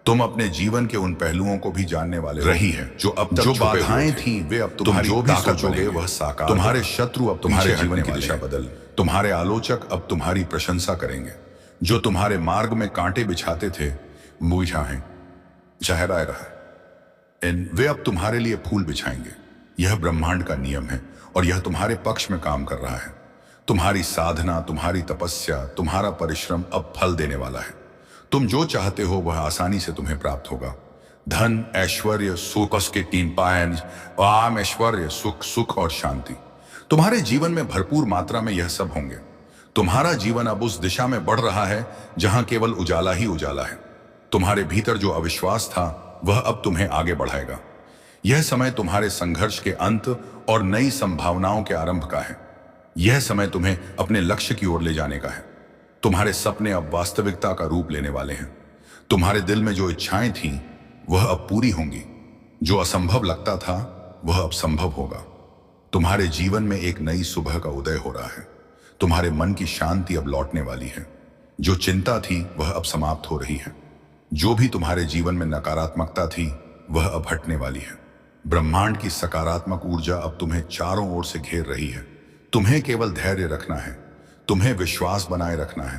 तुम अपने जीवन के उन पहलुओं को भी जानने वाले रही है जो अब तक जो बाधाएं थी वे अब तुम्हारी जो भी सोचोगे वह साकार। तुम्हारे शत्रु अब तुम्हारे जीवन की दिशा बदल, तुम्हारे आलोचक अब तुम्हारी प्रशंसा करेंगे। जो तुम्हारे मार्ग में कांटे बिछाते थे मूझा है चेहरा रहा, वे अब तुम्हारे लिए फूल बिछाएंगे। यह ब्रह्मांड का नियम है और यह तुम्हारे पक्ष में काम कर रहा है। तुम्हारी साधना, तुम्हारी तपस्या, तुम्हारा परिश्रम अब फल देने वाला है। तुम जो चाहते हो वह आसानी से तुम्हें प्राप्त होगा। धन, ऐश्वर्य, सुख के 3 पायन, आम ऐश्वर्य, सुख और शांति तुम्हारे जीवन में भरपूर मात्रा में यह सब होंगे। तुम्हारा जीवन अब उस दिशा में बढ़ रहा है जहां केवल उजाला ही उजाला है। तुम्हारे भीतर जो अविश्वास था वह अब तुम्हें आगे बढ़ाएगा। यह समय तुम्हारे संघर्ष के अंत और नई संभावनाओं के आरंभ का है। यह समय तुम्हें अपने लक्ष्य की ओर ले जाने का है। तुम्हारे सपने अब वास्तविकता का रूप लेने वाले हैं। तुम्हारे दिल में जो इच्छाएं थीं वह अब पूरी होंगी। जो असंभव लगता था वह अब संभव होगा। तुम्हारे जीवन में एक नई सुबह का उदय हो रहा है। तुम्हारे मन की शांति अब लौटने वाली है। जो चिंता थी वह अब समाप्त हो रही है। जो भी तुम्हारे जीवन में नकारात्मकता थी वह अब हटने वाली है। ब्रह्मांड की सकारात्मक ऊर्जा अब तुम्हें चारों ओर से घेर रही है। तुम्हें केवल धैर्य रखना है, तुम्हें विश्वास बनाए रखना है,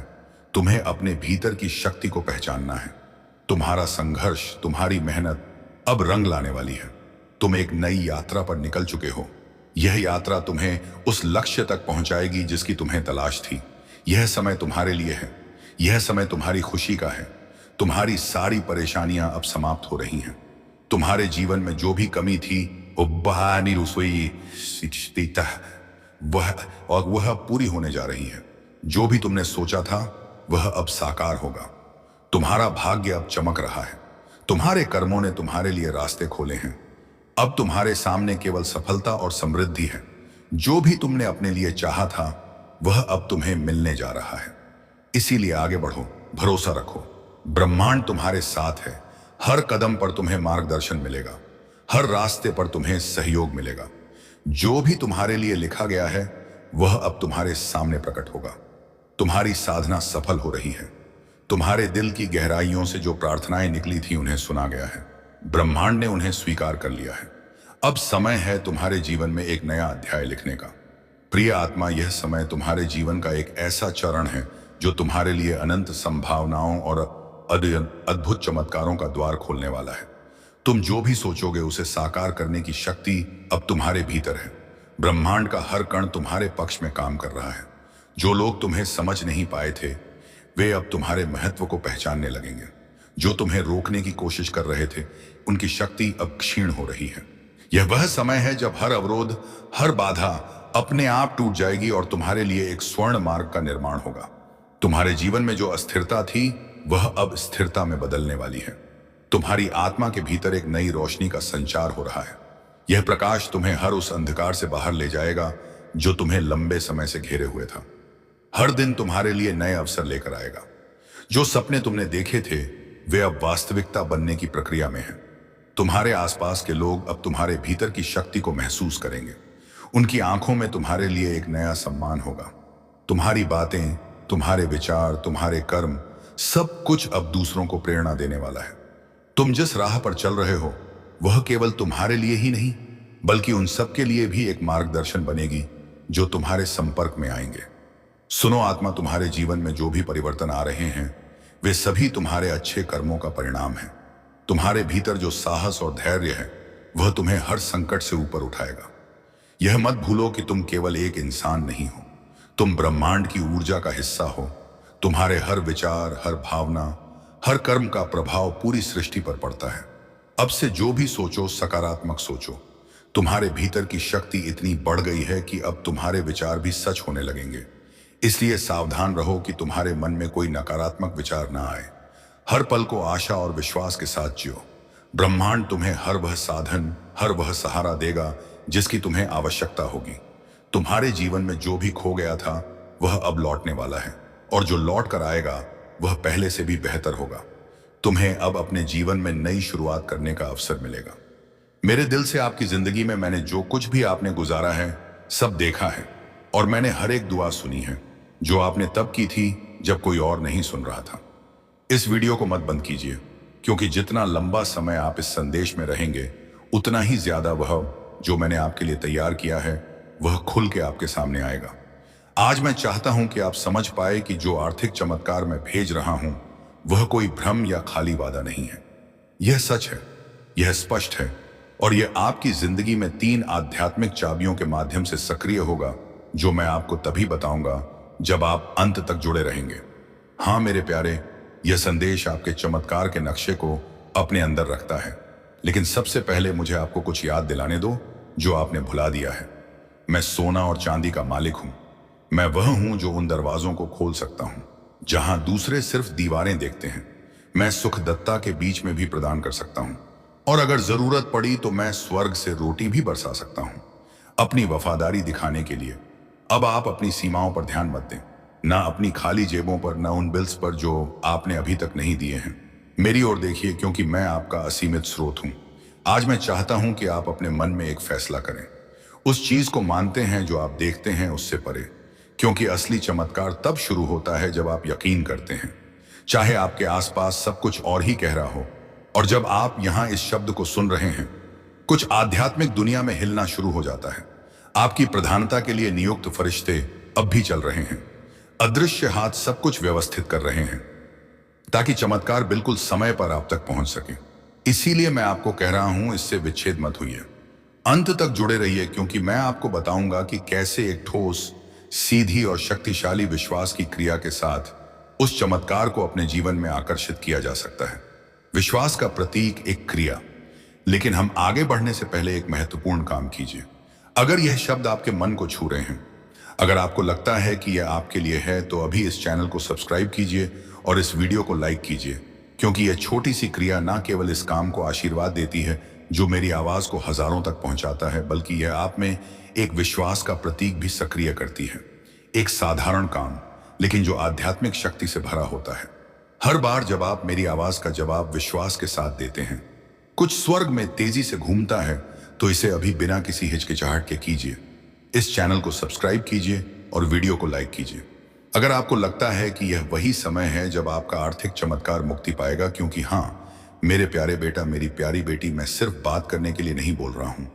तुम्हें अपने भीतर की शक्ति को पहचानना है। तुम्हारा संघर्ष, तुम्हारी मेहनत अब रंग लाने वाली है। तुम एक नई यात्रा पर निकल चुके हो। यह यात्रा तुम्हें उस लक्ष्य तक पहुंचाएगी जिसकी तुम्हें तलाश थी। यह समय तुम्हारे लिए है। यह समय तुम्हारी खुशी का है। तुम्हारी सारी परेशानियां अब समाप्त हो रही हैं। तुम्हारे जीवन में जो भी कमी थी वह पूरी होने जा रही है। जो भी तुमने सोचा था वह अब साकार होगा। तुम्हारा भाग्य अब चमक रहा है। तुम्हारे कर्मों ने तुम्हारे लिए रास्ते खोले हैं। अब तुम्हारे सामने केवल सफलता और समृद्धि है। जो भी तुमने अपने लिए चाहा था वह अब तुम्हें मिलने जा रहा है। इसीलिए आगे बढ़ो, भरोसा रखो। ब्रह्मांड तुम्हारे साथ है। हर कदम पर तुम्हें मार्गदर्शन मिलेगा। हर रास्ते पर तुम्हें सहयोग मिलेगा। जो भी तुम्हारे लिए लिखा गया है वह अब तुम्हारे सामने प्रकट होगा। तुम्हारी साधना सफल हो रही है। तुम्हारे दिल की गहराइयों से जो प्रार्थनाएं निकली थी उन्हें सुना गया है। ब्रह्मांड ने उन्हें स्वीकार कर लिया है। अब समय है तुम्हारे जीवन में एक नया अध्याय लिखने का। प्रिय आत्मा, यह समय तुम्हारे जीवन का एक ऐसा चरण है जो तुम्हारे लिए अनंत संभावनाओं और अद्भुत चमत्कारों का द्वार खोलने वाला है। तुम जो भी सोचोगे उसे साकार करने की शक्ति अब तुम्हारे भीतर है। ब्रह्मांड का हर कण तुम्हारे पक्ष में काम कर रहा है। जो लोग तुम्हें समझ नहीं पाए थे वे अब तुम्हारे महत्व को पहचानने लगेंगे। जो तुम्हें रोकने की कोशिश कर रहे थे उनकी शक्ति अब क्षीण हो रही है। यह वह समय है जब हर अवरोध, हर बाधा अपने आप टूट जाएगी और तुम्हारे लिए एक स्वर्ण मार्ग का निर्माण होगा। तुम्हारे जीवन में जो अस्थिरता थी वह अब स्थिरता में बदलने वाली है। तुम्हारी आत्मा के भीतर एक नई रोशनी का संचार हो रहा है। यह प्रकाश तुम्हें हर उस अंधकार से बाहर ले जाएगा जो तुम्हें लंबे समय से घेरे हुए था। हर दिन तुम्हारे लिए नए अवसर लेकर आएगा। जो सपने तुमने देखे थे वे अब वास्तविकता बनने की प्रक्रिया में हैं। तुम्हारे आसपास के लोग अब तुम्हारे भीतर की शक्ति को महसूस करेंगे। उनकी आंखों में तुम्हारे लिए एक नया सम्मान होगा। तुम्हारी बातें, तुम्हारे विचार, तुम्हारे कर्म, सब कुछ अब दूसरों को प्रेरणा देने वाला है। तुम जिस राह पर चल रहे हो वह केवल तुम्हारे लिए ही नहीं बल्कि उन सब के लिए भी एक मार्गदर्शन बनेगी जो तुम्हारे संपर्क में आएंगे। सुनो आत्मा, तुम्हारे जीवन में जो भी परिवर्तन आ रहे हैं वे सभी तुम्हारे अच्छे कर्मों का परिणाम है। तुम्हारे भीतर जो साहस और धैर्य है वह तुम्हें हर संकट से ऊपर उठाएगा। यह मत भूलो कि तुम केवल एक इंसान नहीं हो, तुम ब्रह्मांड की ऊर्जा का हिस्सा हो। तुम्हारे हर विचार, हर भावना, हर कर्म का प्रभाव पूरी सृष्टि पर पड़ता है। अब से जो भी सोचो सकारात्मक सोचो। तुम्हारे भीतर की शक्ति इतनी बढ़ गई है कि अब तुम्हारे विचार भी सच होने लगेंगे। इसलिए सावधान रहो कि तुम्हारे मन में कोई नकारात्मक विचार ना आए। हर पल को आशा और विश्वास के साथ जियो। ब्रह्मांड तुम्हें हर वह साधन, हर वह सहारा देगा जिसकी तुम्हें आवश्यकता होगी। तुम्हारे जीवन में जो भी खो गया था वह अब लौटने वाला है और जो लौट कर आएगा वह पहले से भी बेहतर होगा। तुम्हें अब अपने जीवन में नई शुरुआत करने का अवसर मिलेगा। मेरे दिल से आपकी जिंदगी में मैंने जो कुछ भी आपने गुजारा है सब देखा है और मैंने हर एक दुआ सुनी है जो आपने तब की थी जब कोई और नहीं सुन रहा था। इस वीडियो को मत बंद कीजिए क्योंकि जितना लंबा समय आप इस संदेश में रहेंगे उतना ही ज्यादा वह जो मैंने आपके लिए तैयार किया है वह खुल के आपके सामने आएगा। आज मैं चाहता हूं कि आप समझ पाए कि जो आर्थिक चमत्कार मैं भेज रहा हूं वह कोई भ्रम या खाली वादा नहीं है। यह सच है, यह स्पष्ट है और यह आपकी जिंदगी में 3 आध्यात्मिक चाबियों के माध्यम से सक्रिय होगा जो मैं आपको तभी बताऊंगा जब आप अंत तक जुड़े रहेंगे। हाँ मेरे प्यारे, यह संदेश आपके चमत्कार के नक्शे को अपने अंदर रखता है। लेकिन सबसे पहले मुझे आपको कुछ याद दिलाने दो जो आपने भुला दिया है। मैं सोना और चांदी का मालिक हूं। मैं वह हूं जो उन दरवाजों को खोल सकता हूं जहां दूसरे सिर्फ दीवारें देखते हैं। मैं सुखदत्ता के बीच में भी प्रदान कर सकता हूं और अगर जरूरत पड़ी तो मैं स्वर्ग से रोटी भी बरसा सकता हूं अपनी वफादारी दिखाने के लिए। अब आप अपनी सीमाओं पर ध्यान मत दें, ना अपनी खाली जेबों पर, ना उन बिल्स पर जो आपने अभी तक नहीं दिए हैं। मेरी ओर देखिए क्योंकि मैं आपका असीमित स्रोत हूं। आज मैं चाहता हूं कि आप अपने मन में एक फैसला करें। उस चीज को मानते हैं जो आप देखते हैं उससे परे, क्योंकि असली चमत्कार तब शुरू होता है जब आप यकीन करते हैं, चाहे आपके आसपास सब कुछ और ही कह रहा हो। और जब आप यहां इस शब्द को सुन रहे हैं कुछ आध्यात्मिक दुनिया में हिलना शुरू हो जाता है। आपकी प्रधानता के लिए नियुक्त फरिश्ते अब भी चल रहे हैं। अदृश्य हाथ सब कुछ व्यवस्थित कर रहे हैं। ताकि चमत्कार बिल्कुल समय पर आप तक पहुंच सके। इसीलिए मैं आपको कह रहा हूं, इससे विच्छेद मत होइए, अंत तक जुड़े रहिए, क्योंकि मैं आपको बताऊंगा कि कैसे एक ठोस, सीधी और शक्तिशाली विश्वास की क्रिया के साथ उस चमत्कार को अपने जीवन में आकर्षित किया जा सकता है। विश्वास का प्रतीक एक क्रिया। लेकिन हम आगे बढ़ने से पहले एक महत्वपूर्ण काम कीजिए। अगर यह शब्द आपके मन को छू रहे हैं, अगर आपको लगता है कि यह आपके लिए है, तो अभी इस चैनल को सब्सक्राइब कीजिए और इस वीडियो को लाइक कीजिए, क्योंकि यह छोटी सी क्रिया ना केवल इस काम को आशीर्वाद देती है जो मेरी आवाज को हजारों तक पहुंचाता है, बल्कि यह आप में एक विश्वास का प्रतीक भी सक्रिय करती है। एक साधारण काम, लेकिन जो आध्यात्मिक शक्ति से भरा होता है। हर बार जब आप मेरी आवाज का जवाब विश्वास के साथ देते हैं, कुछ स्वर्ग में तेजी से घूमता है। तो इसे अभी बिना किसी हिचकिचाहट के कीजिए। इस चैनल को सब्सक्राइब कीजिए और वीडियो को लाइक कीजिए। अगर आपको लगता है कि यह वही समय है जब आपका आर्थिक चमत्कार मुक्ति पाएगा, क्योंकि हाँ मेरे प्यारे बेटा, मेरी प्यारी बेटी, मैं सिर्फ बात करने के लिए नहीं बोल रहा हूं।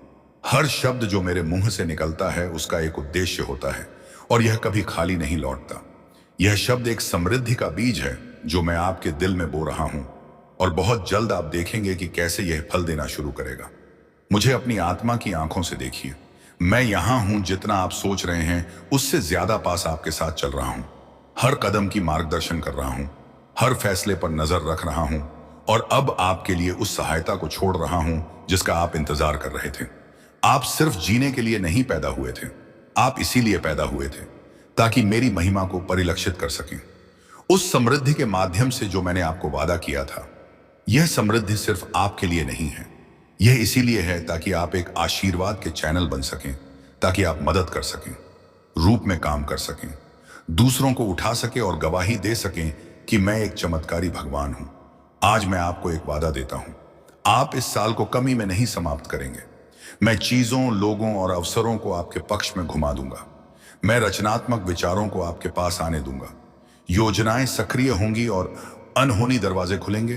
हर शब्द जो मेरे मुंह से निकलता है उसका एक उद्देश्य होता है, और यह कभी खाली नहीं लौटता। यह शब्द एक समृद्धि का बीज है जो मैं आपके दिल में बो रहा हूं, और बहुत जल्द आप देखेंगे कि कैसे यह फल देना शुरू करेगा। मुझे अपनी आत्मा की आंखों से देखिए। मैं यहां हूं, जितना आप सोच रहे हैं उससे ज्यादा पास आपके साथ चल रहा हूं। हर कदम की मार्गदर्शन कर रहा हूं, हर फैसले पर नजर रख रहा हूं, और अब आपके लिए उस सहायता को छोड़ रहा हूं जिसका आप इंतजार कर रहे थे। आप सिर्फ जीने के लिए नहीं पैदा हुए थे, आप इसीलिए पैदा हुए थे ताकि मेरी महिमा को परिलक्षित कर सकें। उस समृद्धि के माध्यम से जो मैंने आपको वादा किया था। यह समृद्धि सिर्फ आपके लिए नहीं है, यह इसीलिए है ताकि आप एक आशीर्वाद के चैनल बन सकें, ताकि आप मदद कर सकें, रूप में काम कर सकें, दूसरों को उठा सकें और गवाही दे सकें कि मैं एक चमत्कारी भगवान हूं। आज मैं आपको एक वादा देता हूं, आप इस साल को कमी में नहीं समाप्त करेंगे। मैं चीजों, लोगों और अवसरों को आपके पक्ष में घुमा दूंगा। मैं रचनात्मक विचारों को आपके पास आने दूंगा। योजनाएं सक्रिय होंगी और अनहोनी दरवाजे खुलेंगे,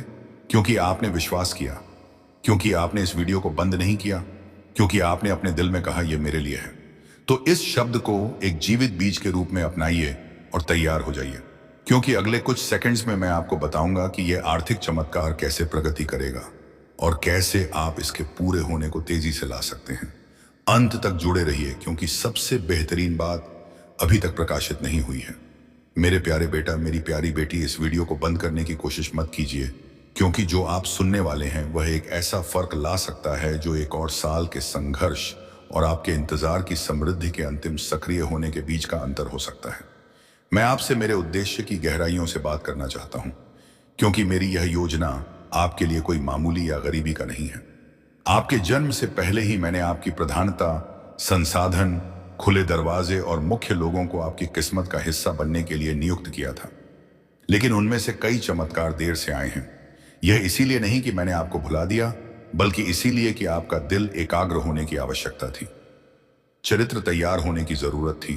क्योंकि आपने विश्वास किया, क्योंकि आपने इस वीडियो को बंद नहीं किया, क्योंकि आपने अपने दिल में कहा यह मेरे लिए है। तो इस शब्द को एक जीवित बीज के रूप में अपनाइए और तैयार हो जाइए, क्योंकि अगले कुछ सेकंड्स में मैं आपको बताऊंगा कि यह आर्थिक चमत्कार कैसे प्रगति करेगा और कैसे आप इसके पूरे होने को तेजी से ला सकते हैं। अंत तक जुड़े रहिए, क्योंकि सबसे बेहतरीन बात अभी तक प्रकाशित नहीं हुई है। मेरे प्यारे बेटा, मेरी प्यारी बेटी, इस वीडियो को बंद करने की कोशिश मत कीजिए, क्योंकि जो आप सुनने वाले हैं वह एक ऐसा फर्क ला सकता है जो एक और साल के संघर्ष और आपके इंतजार की समृद्धि के अंतिम सक्रिय होने के बीच का अंतर हो सकता है। मैं आपसे मेरे उद्देश्य की गहराइयों से बात करना चाहता हूं, क्योंकि मेरी यह योजना आपके लिए कोई मामूली या गरीबी का नहीं है। आपके जन्म से पहले ही मैंने आपकी प्रधानता, संसाधन, खुले दरवाजे और मुख्य लोगों को आपकी किस्मत का हिस्सा बनने के लिए नियुक्त किया था। लेकिन उनमें से कई चमत्कार देर से आए हैं। यह इसीलिए नहीं कि मैंने आपको भुला दिया, बल्कि इसीलिए कि आपका दिल एकाग्र होने की आवश्यकता थी, चरित्र तैयार होने की जरूरत थी,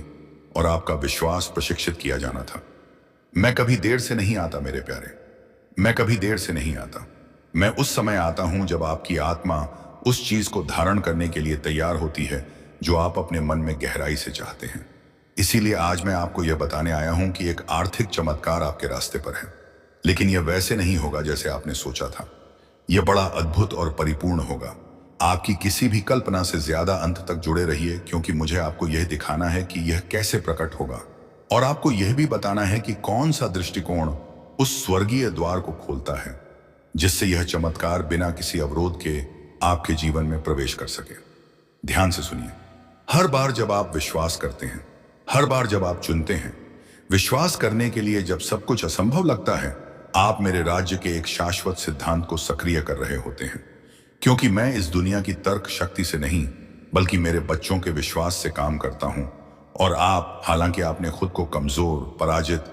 और आपका विश्वास प्रशिक्षित किया जाना था। मैं कभी देर से नहीं आता मेरे प्यारे, मैं कभी देर से नहीं आता। मैं उस समय आता हूं जब आपकी आत्मा उस चीज को धारण करने के लिए तैयार होती है जो आप अपने मन में गहराई से चाहते हैं। इसीलिए आज मैं आपको यह बताने आया हूं कि एक आर्थिक चमत्कार आपके रास्ते पर है, लेकिन यह वैसे नहीं होगा जैसे आपने सोचा था। यह बड़ा अद्भुत और परिपूर्ण होगा, आपकी किसी भी कल्पना से ज्यादा। अंत तक जुड़े रहिए, क्योंकि मुझे आपको यह दिखाना है कि यह कैसे प्रकट होगा, और आपको यह भी बताना है कि कौन सा दृष्टिकोण उस स्वर्गीय द्वार को खोलता है जिससे यह चमत्कार बिना किसी अवरोध के आपके जीवन में प्रवेश कर सके। ध्यान से सुनिए। हर बार जब आप विश्वास करते हैं, हर बार जब आप चुनते हैं विश्वास करने के लिए, जब सब कुछ असंभव लगता है, आप मेरे राज्य के एक शाश्वत सिद्धांत को सक्रिय कर रहे होते हैं। क्योंकि मैं इस दुनिया की तर्क शक्ति से नहीं, बल्कि मेरे बच्चों के विश्वास से काम करता हूं। और आप, हालांकि आपने खुद को कमजोर, पराजित,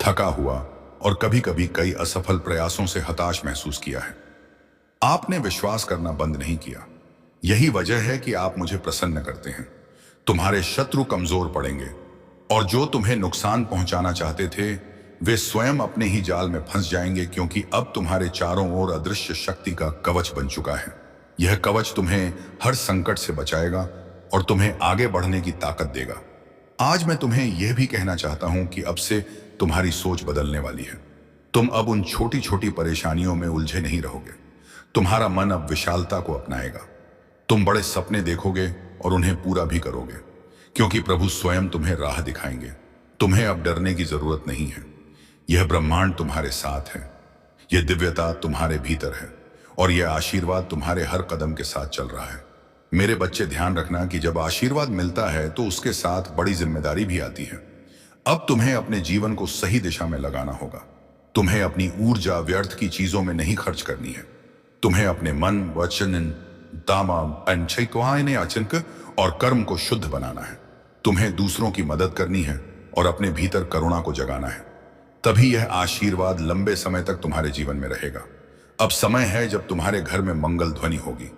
थका हुआ और कभी कभी कई असफल प्रयासों से हताश महसूस किया है, आपने विश्वास करना बंद नहीं किया। यही वजह है कि आप मुझे प्रसन्न करते हैं। तुम्हारे शत्रु कमजोर पड़ेंगे, और जो तुम्हें नुकसान पहुंचाना चाहते थे वे स्वयं अपने ही जाल में फंस जाएंगे, क्योंकि अब तुम्हारे चारों ओर अदृश्य शक्ति का कवच बन चुका है। यह कवच तुम्हें हर संकट से बचाएगा और तुम्हें आगे बढ़ने की ताकत देगा। आज मैं तुम्हें यह भी कहना चाहता हूं कि अब से तुम्हारी सोच बदलने वाली है। तुम अब उन छोटी छोटी परेशानियों में उलझे नहीं रहोगे। तुम्हारा मन अब विशालता को अपनाएगा। तुम बड़े सपने देखोगे और उन्हें पूरा भी करोगे, क्योंकि प्रभु स्वयं तुम्हें राह दिखाएंगे। तुम्हें अब डरने की जरूरत नहीं है। यह ब्रह्मांड तुम्हारे साथ है, यह दिव्यता तुम्हारे भीतर है और यह आशीर्वाद तुम्हारे हर कदम के साथ चल रहा है। मेरे बच्चे, ध्यान रखना कि जब आशीर्वाद मिलता है तो उसके साथ बड़ी जिम्मेदारी भी आती है। अब तुम्हें अपने जीवन को सही दिशा में लगाना होगा। तुम्हें अपनी ऊर्जा व्यर्थ की चीजों में नहीं खर्च करनी है। तुम्हें अपने मन, वचन, आचंक और कर्म को शुद्ध बनाना है। तुम्हें दूसरों की मदद करनी है और अपने भीतर करुणा को जगाना है। तभी यह आशीर्वाद लंबे समय तक तुम्हारे जीवन में रहेगा। अब समय है जब तुम्हारे घर में मंगल ध्वनि होगी,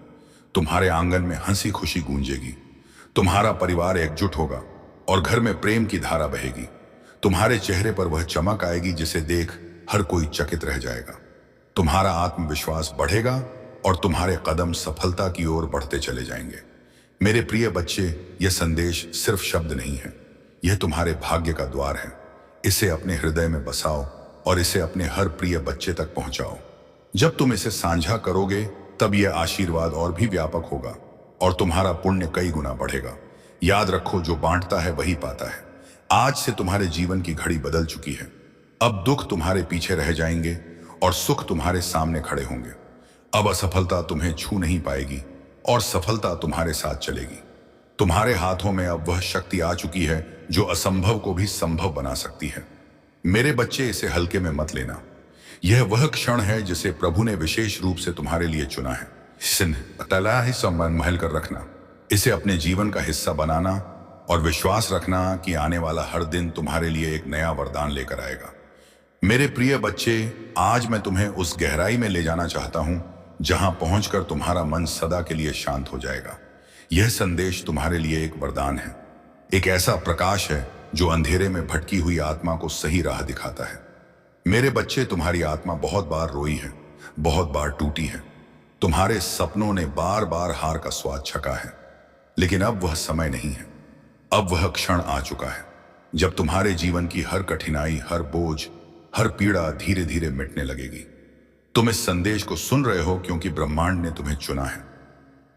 तुम्हारे आंगन में हंसी खुशी गूंजेगी, तुम्हारा परिवार एकजुट होगा और घर में प्रेम की धारा बहेगी। तुम्हारे चेहरे पर वह चमक आएगी जिसे देख हर कोई चकित रह जाएगा। तुम्हारा आत्मविश्वास बढ़ेगा और तुम्हारे कदम सफलता की ओर बढ़ते चले जाएंगे। मेरे प्रिय बच्चे, यह संदेश सिर्फ शब्द नहीं है, यह तुम्हारे भाग्य का द्वार है। इसे अपने हृदय में बसाओ और इसे अपने हर प्रिय बच्चे तक पहुंचाओ। जब तुम इसे साझा करोगे तब यह आशीर्वाद और भी व्यापक होगा और तुम्हारा पुण्य कई गुना बढ़ेगा। याद रखो, जो बांटता है वही पाता है। आज से तुम्हारे जीवन की घड़ी बदल चुकी है। अब दुख तुम्हारे पीछे रह जाएंगे और सुख तुम्हारे सामने खड़े होंगे। अब असफलता तुम्हें छू नहीं पाएगी और सफलता तुम्हारे साथ चलेगी। तुम्हारे हाथों में अब वह शक्ति आ चुकी है जो असंभव को भी संभव बना सकती है। मेरे बच्चे, इसे हल्के में मत लेना। यह वह क्षण है जिसे प्रभु ने विशेष रूप से तुम्हारे लिए चुना है। तला ही संभाल कर रखना, इसे अपने जीवन का हिस्सा बनाना और विश्वास रखना कि आने वाला हर दिन तुम्हारे लिए एक नया वरदान लेकर आएगा। मेरे प्रिय बच्चे, आज मैं तुम्हें उस गहराई में ले जाना चाहता हूं जहां पहुंचकर तुम्हारा मन सदा के लिए शांत हो जाएगा। यह संदेश तुम्हारे लिए एक वरदान है, एक ऐसा प्रकाश है जो अंधेरे में भटकी हुई आत्मा को सही राह दिखाता है। मेरे बच्चे, तुम्हारी आत्मा बहुत बार रोई है, बहुत बार टूटी है। तुम्हारे सपनों ने बार बार हार का स्वाद चखा है, लेकिन अब वह समय नहीं है। अब वह क्षण आ चुका है जब तुम्हारे जीवन की हर कठिनाई, हर बोझ, हर पीड़ा धीरे धीरे मिटने लगेगी। तुम इस संदेश को सुन रहे हो क्योंकि ब्रह्मांड ने तुम्हें चुना है।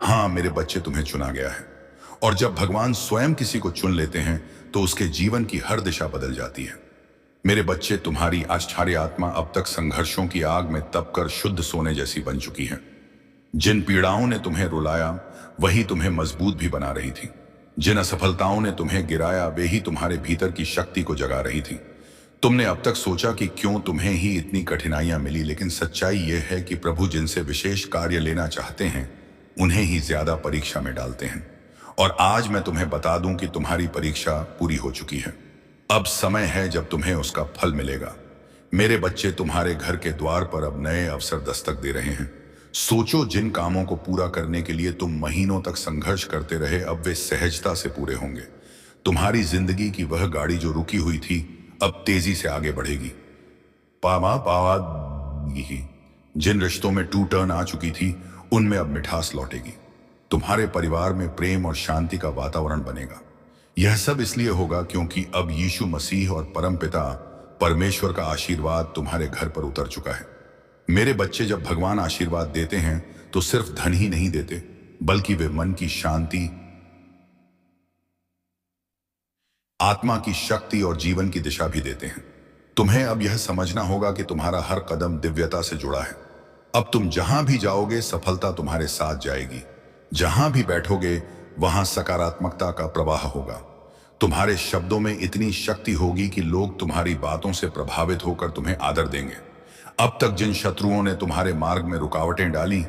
हाँ मेरे बच्चे, तुम्हें चुना गया है। और जब भगवान स्वयं किसी को चुन लेते हैं तो उसके जीवन की हर दिशा बदल जाती है। मेरे बच्चे, तुम्हारी आश्चर्य आत्मा अब तक संघर्षों की आग में तप कर शुद्ध सोने जैसी बन चुकी है। जिन पीड़ाओं ने तुम्हें रुलाया वही तुम्हें मजबूत भी बना रही थी। जिन असफलताओं ने तुम्हें गिराया वे ही तुम्हारे भीतर की शक्ति को जगा रही थी। तुमने अब तक सोचा कि क्यों तुम्हें ही इतनी कठिनाइयां मिली, लेकिन सच्चाई यह है कि प्रभु जिनसे विशेष कार्य लेना चाहते हैं उन्हें ही ज्यादा परीक्षा में डालते हैं। और आज मैं तुम्हें बता दूं कि तुम्हारी परीक्षा पूरी हो चुकी है। अब समय है जब तुम्हें उसका फल मिलेगा। मेरे बच्चे, तुम्हारे घर के द्वार पर अब नए अवसर दस्तक दे रहे हैं। सोचो, जिन कामों को पूरा करने के लिए तुम महीनों तक संघर्ष करते रहे अब वे सहजता से पूरे होंगे। तुम्हारी जिंदगी की वह गाड़ी जो रुकी हुई थी अब तेजी से आगे बढ़ेगी। जिन रिश्तों में टू टर्न आ चुकी थी उनमें अब मिठास लौटेगी। तुम्हारे परिवार में प्रेम और शांति का वातावरण बनेगा। यह सब इसलिए होगा क्योंकि अब यीशु मसीह और परमपिता परमेश्वर का आशीर्वाद तुम्हारे घर पर उतर चुका है। मेरे बच्चे, जब भगवान आशीर्वाद देते हैं तो सिर्फ धन ही नहीं देते, बल्कि वे मन की शांति, आत्मा की शक्ति और जीवन की दिशा भी देते हैं। तुम्हें अब यह समझना होगा कि तुम्हारा हर कदम दिव्यता से जुड़ा है। अब तुम जहां भी जाओगे सफलता तुम्हारे साथ जाएगी। जहां भी बैठोगे वहां सकारात्मकता का प्रवाह होगा। तुम्हारे शब्दों में इतनी शक्ति होगी कि लोग तुम्हारी बातों से प्रभावित होकर तुम्हें आदर देंगे। अब तक जिन शत्रुओं ने तुम्हारे मार्ग में रुकावटें डाली,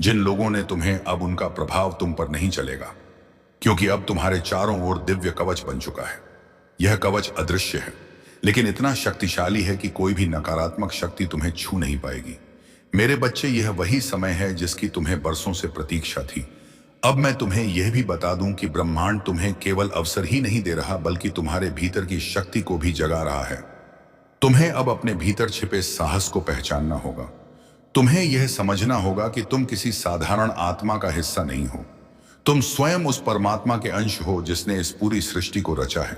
जिन लोगों ने तुम्हें, अब उनका प्रभाव तुम पर नहीं चलेगा, क्योंकि अब तुम्हारे चारों ओर दिव्य कवच बन चुका है। यह कवच अदृश्य है लेकिन इतना शक्तिशाली है कि कोई भी नकारात्मक शक्ति तुम्हें छू नहीं पाएगी। मेरे बच्चे, यह वही समय है जिसकी तुम्हें बरसों से प्रतीक्षा थी। अब मैं तुम्हें यह भी बता दूं कि ब्रह्मांड तुम्हें केवल अवसर ही नहीं दे रहा बल्कि तुम्हारे भीतर की शक्ति को भी जगा रहा है। तुम्हें अब अपने भीतर छिपे साहस को पहचानना होगा। तुम्हें यह समझना होगा कि तुम किसी साधारण आत्मा का हिस्सा नहीं हो। तुम स्वयं उस परमात्मा के अंश हो जिसने इस पूरी सृष्टि को रचा है।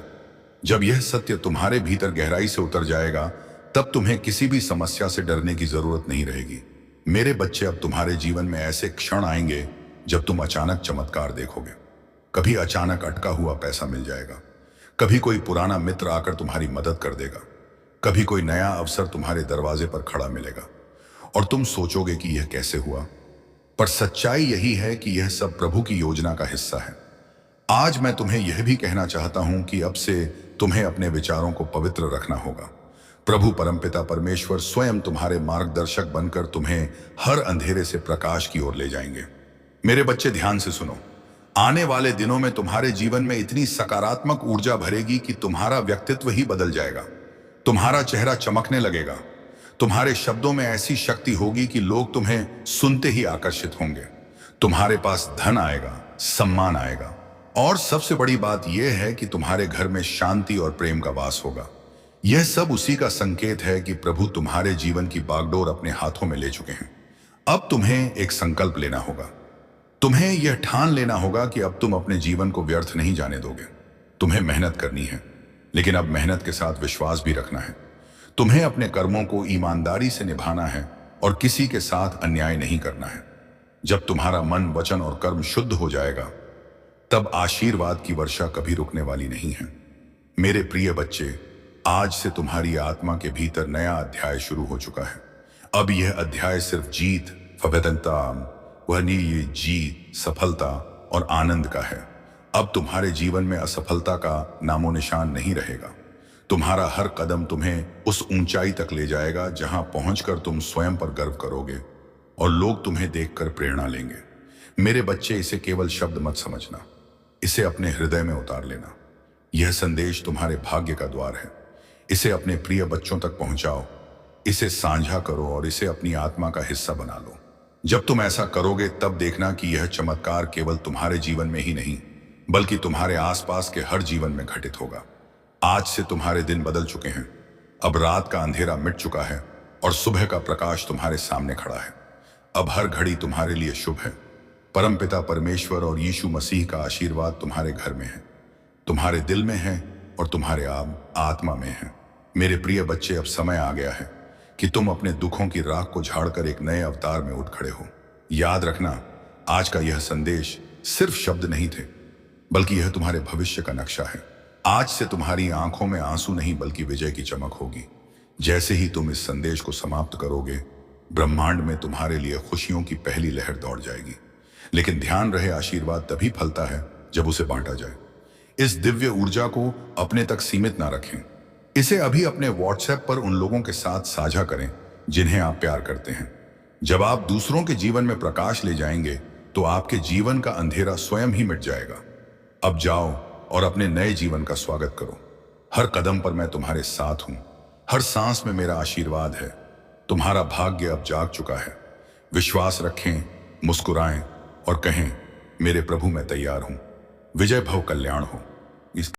जब यह सत्य तुम्हारे भीतर गहराई से उतर जाएगा तब तुम्हें किसी भी समस्या से डरने की जरूरत नहीं रहेगी। मेरे बच्चे, अब तुम्हारे जीवन में ऐसे क्षण आएंगे जब तुम अचानक चमत्कार देखोगे। कभी अचानक अटका हुआ पैसा मिल जाएगा, कभी कोई पुराना मित्र आकर तुम्हारी मदद कर देगा, कभी कोई नया अवसर तुम्हारे दरवाजे पर खड़ा मिलेगा और तुम सोचोगे कि यह कैसे हुआ। पर सच्चाई यही है कि यह सब प्रभु की योजना का हिस्सा है। आज मैं तुम्हें यह भी कहना चाहता हूं कि अब से तुम्हें अपने विचारों को पवित्र रखना होगा। प्रभु परमपिता परमेश्वर स्वयं तुम्हारे मार्गदर्शक बनकर तुम्हें हर अंधेरे से प्रकाश की ओर ले जाएंगे। मेरे बच्चे, ध्यान से सुनो। आने वाले दिनों में तुम्हारे जीवन में इतनी सकारात्मक ऊर्जा भरेगी कि तुम्हारा व्यक्तित्व ही बदल जाएगा। तुम्हारा चेहरा चमकने लगेगा। तुम्हारे शब्दों में ऐसी शक्ति होगी कि लोग तुम्हें सुनते ही आकर्षित होंगे। तुम्हारे पास धन आएगा, सम्मान आएगा, और सबसे बड़ी बात यह है कि तुम्हारे घर में शांति और प्रेम का वास होगा। यह सब उसी का संकेत है कि प्रभु तुम्हारे जीवन की बागडोर अपने हाथों में ले चुके हैं। अब तुम्हें एक संकल्प लेना होगा। तुम्हें यह ठान लेना होगा कि अब तुम अपने जीवन को व्यर्थ नहीं जाने दोगे। तुम्हें मेहनत करनी है, लेकिन अब मेहनत के साथ विश्वास भी रखना है। तुम्हें अपने कर्मों को ईमानदारी से निभाना है और किसी के साथ अन्याय नहीं करना है। जब तुम्हारा मन, वचन और कर्म शुद्ध हो जाएगा, तब आशीर्वाद की वर्षा कभी रुकने वाली नहीं है। मेरे प्रिय बच्चे, आज से तुम्हारी आत्मा के भीतर नया अध्याय शुरू हो चुका है। अब यह अध्याय सिर्फ जीत, फवेदनता, ये जीत, सफलता और आनंद का है। अब तुम्हारे जीवन में असफलता का नामो निशान नहीं रहेगा। तुम्हारा हर कदम तुम्हें उस ऊंचाई तक ले जाएगा जहां पहुंचकर तुम स्वयं पर गर्व करोगे और लोग तुम्हें देखकर प्रेरणा लेंगे। मेरे बच्चे, इसे केवल शब्द मत समझना, इसे अपने हृदय में उतार लेना। यह संदेश तुम्हारे भाग्य का द्वार है। इसे अपने प्रिय बच्चों तक पहुंचाओ, इसे साझा करो और इसे अपनी आत्मा का हिस्सा बना लो। जब तुम ऐसा करोगे, तब देखना कि यह चमत्कार केवल तुम्हारे जीवन में ही नहीं, बल्कि तुम्हारे आसपास के हर जीवन में घटित होगा। आज से तुम्हारे दिन बदल चुके हैं। अब रात का अंधेरा मिट चुका है और सुबह का प्रकाश तुम्हारे सामने खड़ा है। अब हर घड़ी तुम्हारे लिए शुभ है। परमपिता परमेश्वर और यीशु मसीह का आशीर्वाद तुम्हारे घर में है, तुम्हारे दिल में है और तुम्हारे आत्मा में है। मेरे प्रिय बच्चे, अब समय आ गया है कि तुम अपने दुखों की राख को झाड़कर एक नए अवतार में उठ खड़े हो। याद रखना, आज का यह संदेश सिर्फ शब्द नहीं थे, बल्कि यह तुम्हारे भविष्य का नक्शा है। आज से तुम्हारी आंखों में आंसू नहीं, बल्कि विजय की चमक होगी। जैसे ही तुम इस संदेश को समाप्त करोगे, ब्रह्मांड में तुम्हारे लिए खुशियों की पहली लहर दौड़ जाएगी। लेकिन ध्यान रहे, आशीर्वाद तभी फलता है जब उसे बांटा जाए। इस दिव्य ऊर्जा को अपने तक सीमित ना रखें। इसे अभी अपने व्हाट्सएप पर उन लोगों के साथ साझा करें जिन्हें आप प्यार करते हैं। जब आप दूसरों के जीवन में प्रकाश ले जाएंगे, तो आपके जीवन का अंधेरा स्वयं ही मिट जाएगा। अब जाओ और अपने नए जीवन का स्वागत करो। हर कदम पर मैं तुम्हारे साथ हूं, हर सांस में मेरा आशीर्वाद है। तुम्हारा भाग्य अब जाग चुका है। विश्वास रखें, मुस्कुराएं और कहें, मेरे प्रभु, मैं तैयार हूं। विजय भव, कल्याण हो। इस